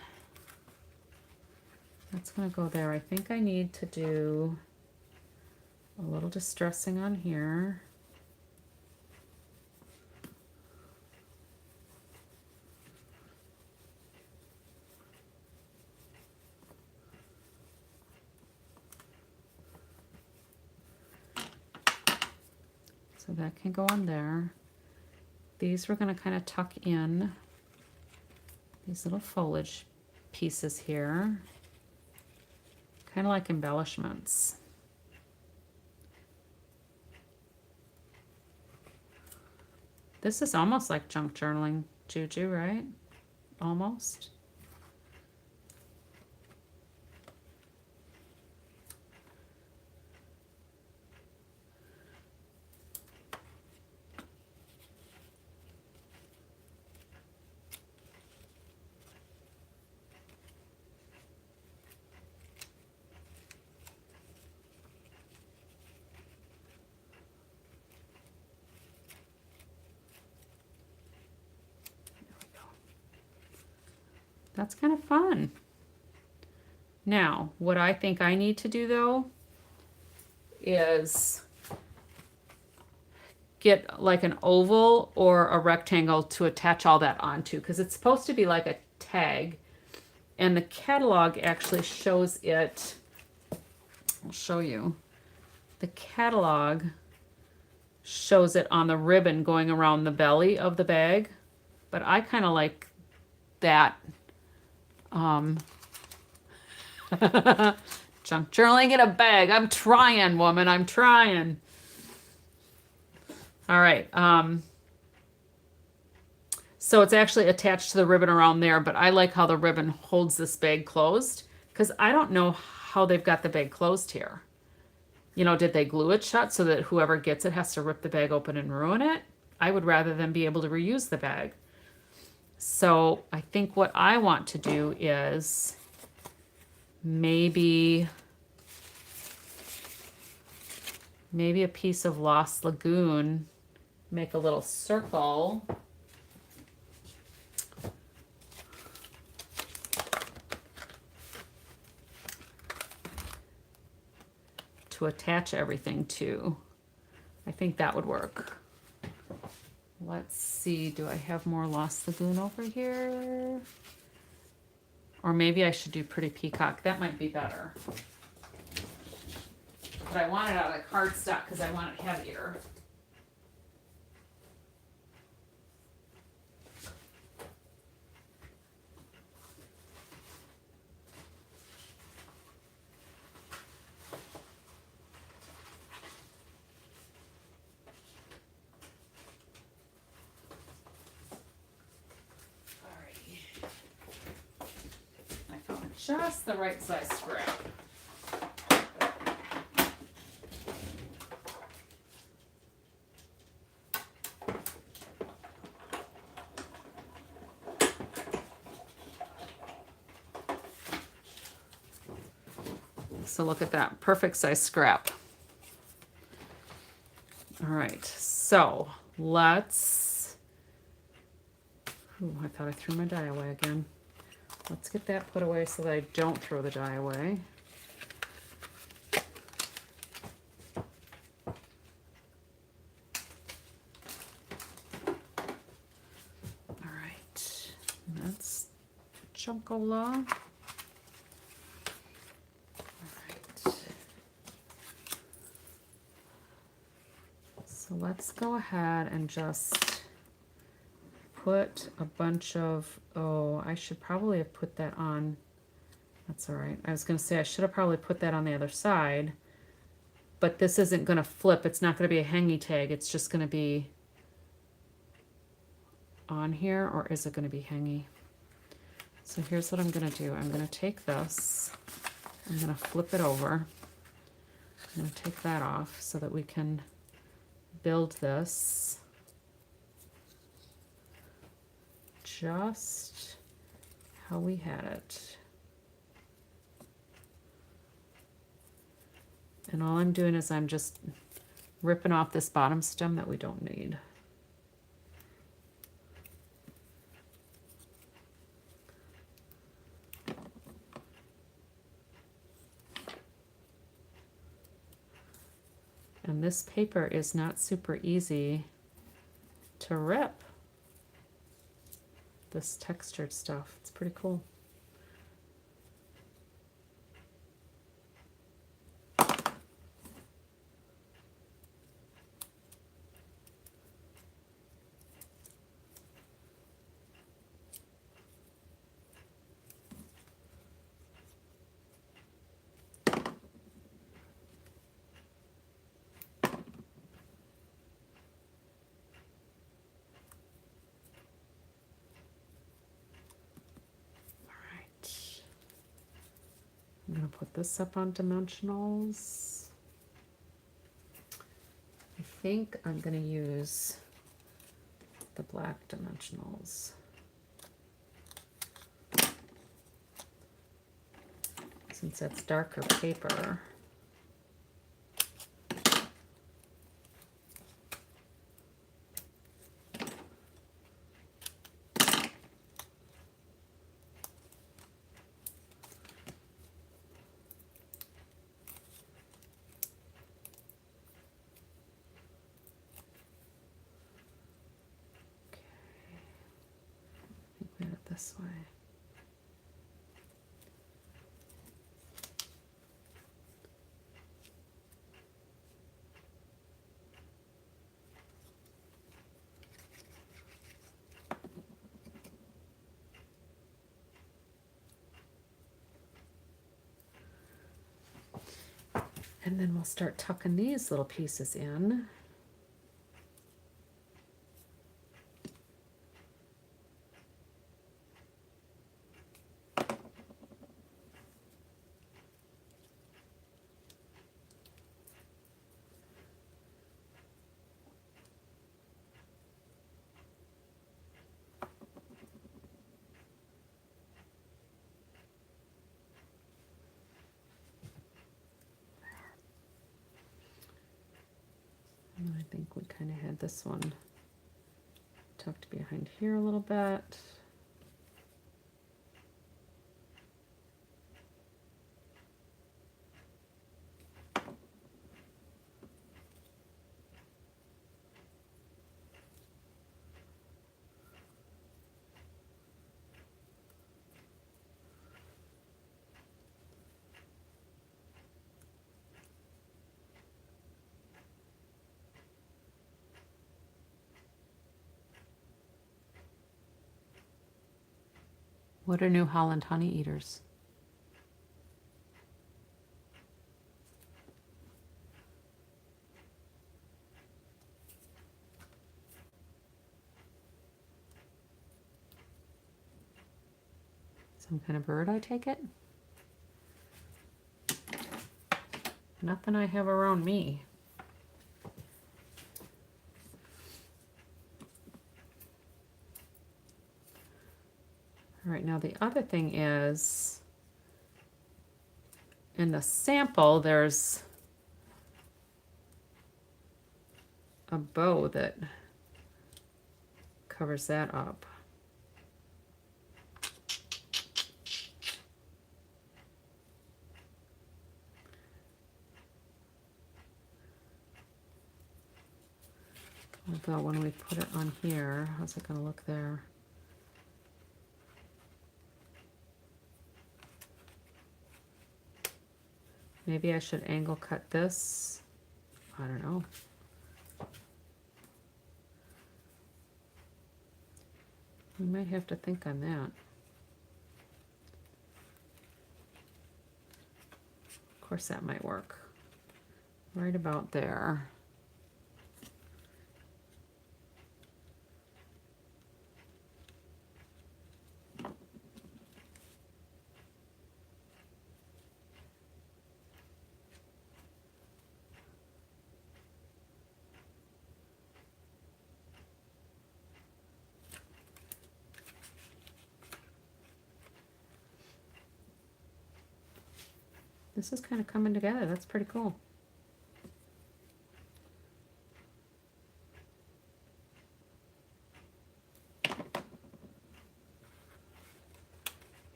that's going to go there. I think I need to do a little distressing on here. So that can go on there. These we're going to kind of tuck in. These little foliage pieces here. Kind of like embellishments. This is almost like junk journaling juju, right? Almost. That's kind of fun. Now, what I think I need to do though is get like an oval or a rectangle to attach all that onto, because it's supposed to be like a tag, and the catalog actually shows it. I'll show you. The catalog shows it on the ribbon going around the belly of the bag, but I kind of like that. Junk journaling in a bag. I'm trying, woman. I'm trying. All right. So it's actually attached to the ribbon around there, but I like how the ribbon holds this bag closed, because I don't know how they've got the bag closed here. You know, did they glue it shut so that whoever gets it has to rip the bag open and ruin it? I would rather than be able to reuse the bag. So I think what I want to do is maybe a piece of Lost Lagoon, make a little circle. To attach everything to. I think that would work. Let's see, do I have more Lost Lagoon over here? Or maybe I should do Pretty Peacock. That might be better. But I want it out of cardstock because I want it heavier. Just the right size scrap. So look at that, perfect size scrap. All right, so let's, ooh, I thought I threw my die away again. Let's get that put away so that I don't throw the die away. All right, that's Chunkola. All right. So let's go ahead and just put a bunch of, oh, I should probably have put that on. That's all right. I was going to say I should have probably put that on the other side, but this isn't going to flip. It's not going to be a hangy tag. It's just going to be on here, or is it going to be hangy? So here's what I'm going to do. I'm going to take this, I'm going to flip it over. I'm going to take that off so that we can build this just how we had it. And all I'm doing is I'm just ripping off this bottom stem that we don't need. And this paper is not super easy to rip. This textured stuff, it's pretty cool. I'm going to put this up on dimensionals. I think I'm going to use the black dimensionals. Since that's darker paper. This way. And then we'll start tucking these little pieces in. And I think we kind of had this one tucked behind here a little bit. What are New Holland honey eaters? Some kind of bird, I take it? Nothing I have around me. All right, now the other thing is, in the sample, there's a bow that covers that up. Although when we put it on here, how's it going to look there? Maybe I should angle cut this. I don't know. We might have to think on that. Of course, that might work. Right about there. This is kind of coming together. That's pretty cool.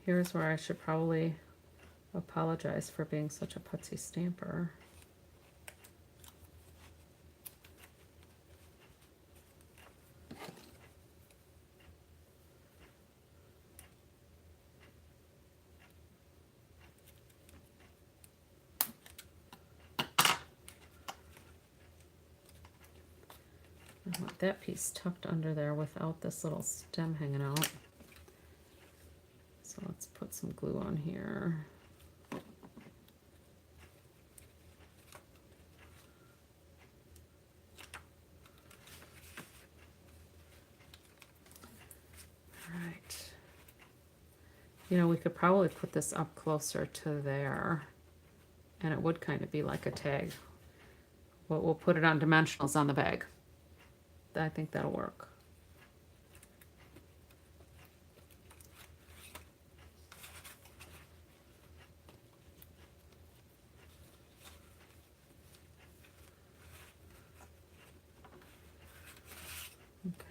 Here's where I should probably apologize for being such a putsy stamper. I want that piece tucked under there without this little stem hanging out. So let's put some glue on here. All right. You know, we could probably put this up closer to there, and it would kind of be like a tag. We'll put it on dimensionals on the bag. I think that'll work.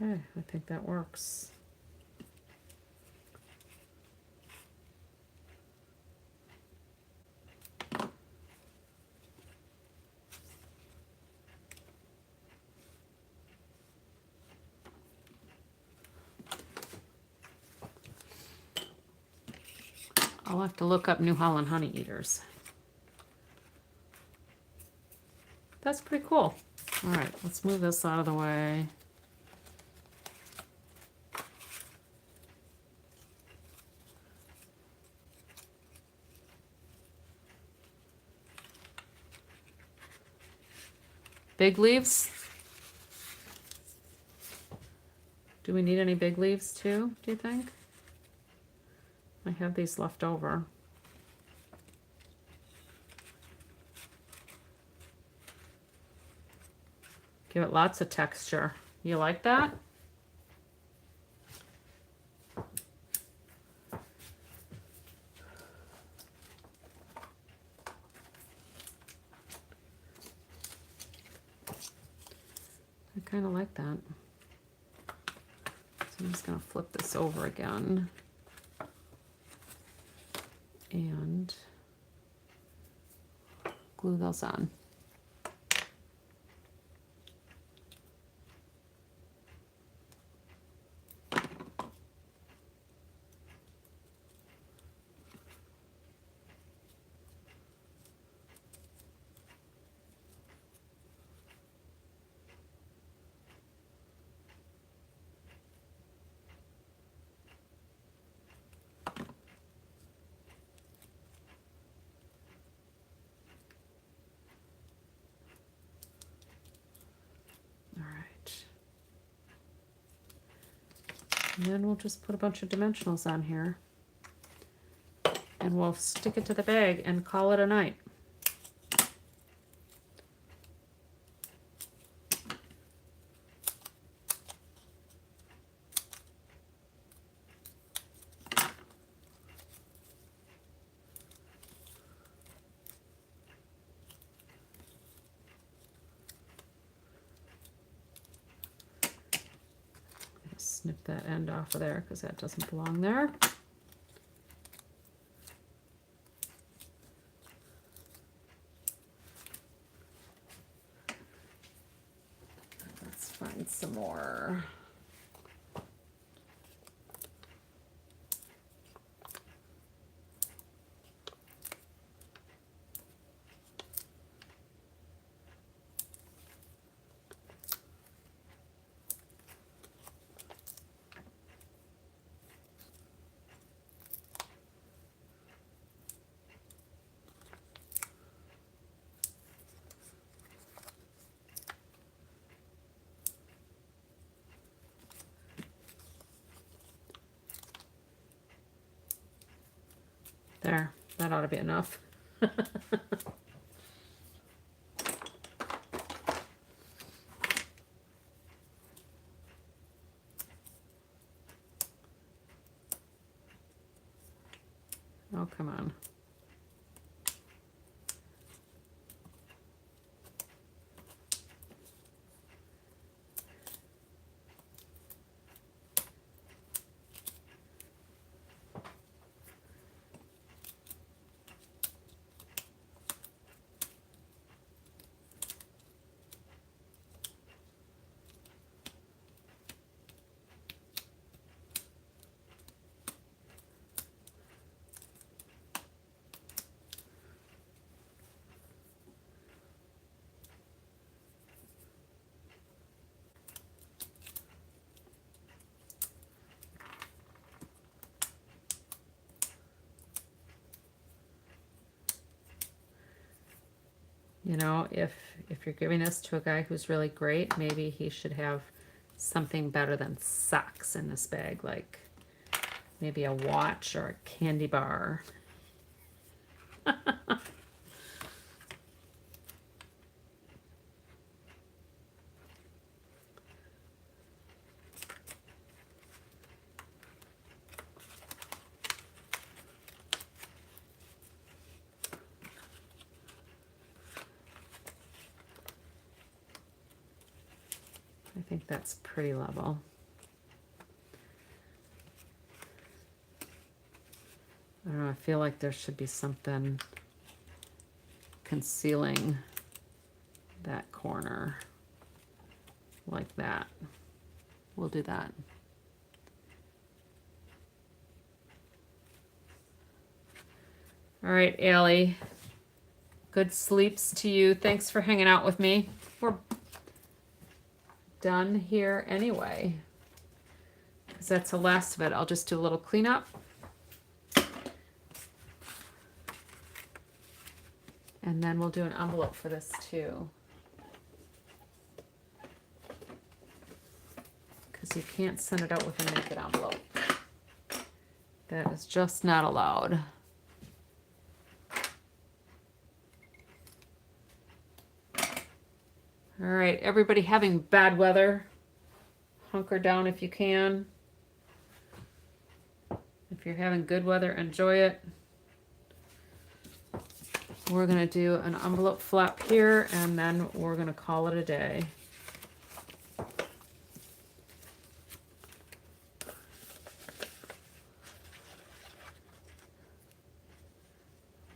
Okay, I think that works. I'll have to look up New Holland honey eaters. That's pretty cool. All right, let's move this out of the way. Big leaves? Do we need any big leaves too, do you think? I have these left over. Give it lots of texture. You like that? I kind of like that. So I'm just going to flip this over again. And glue those on. And then we'll just put a bunch of dimensionals on here. And we'll stick it to the bag and call it a night. Snip that end off of there because that doesn't belong there. Let's find some more. There, that ought to be enough. Oh, come on. You know, if you're giving this to a guy who's really great, maybe he should have something better than socks in this bag, like Maybe a watch or a candy bar. I think that's pretty level. I don't know, I feel like there should be something concealing that corner like that. We'll do that. All right, Allie. Good sleeps to you. Thanks for hanging out with me. We're done here anyway, because that's the last of it. I'll just do a little cleanup. And then we'll do an envelope for this too. Because you can't send it out with a naked envelope. That is just not allowed. All right, everybody having bad weather, hunker down if you can. If you're having good weather, enjoy it. We're gonna do an envelope flap here, and then we're gonna call it a day.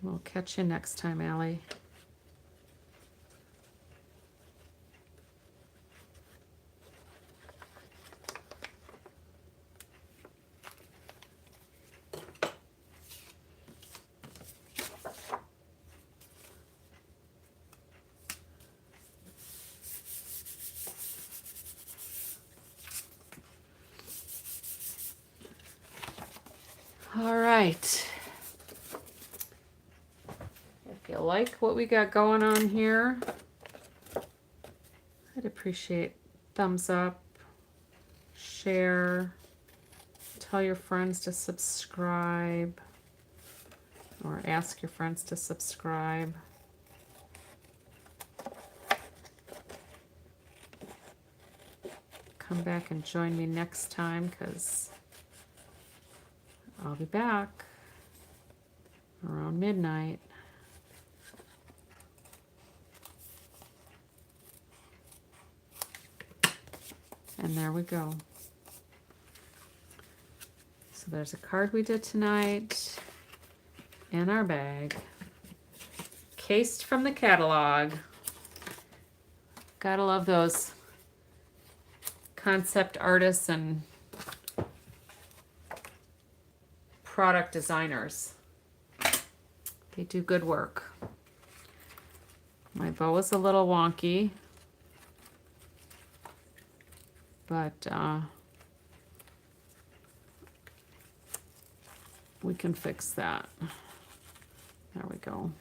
We'll catch you next time, Allie. All right. If you like what we got going on here, I'd appreciate thumbs up, share, tell your friends to subscribe, or ask your friends to subscribe. Come back and join me next time, because I'll be back around midnight. And there we go. So there's a card we did tonight in our bag. Cased from the catalog. Gotta love those concept artists and product designers. They do good work. My bow is a little wonky, but we can fix that. There we go.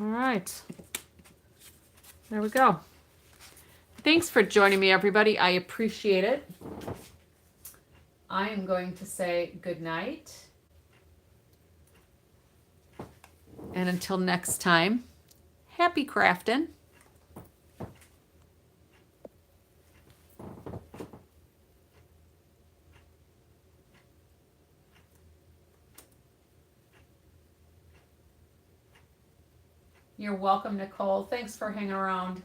All right. There we go. Thanks for joining me, everybody. I appreciate it. I am going to say good night. And until next time, happy crafting. You're welcome, Nicole. Thanks for hanging around.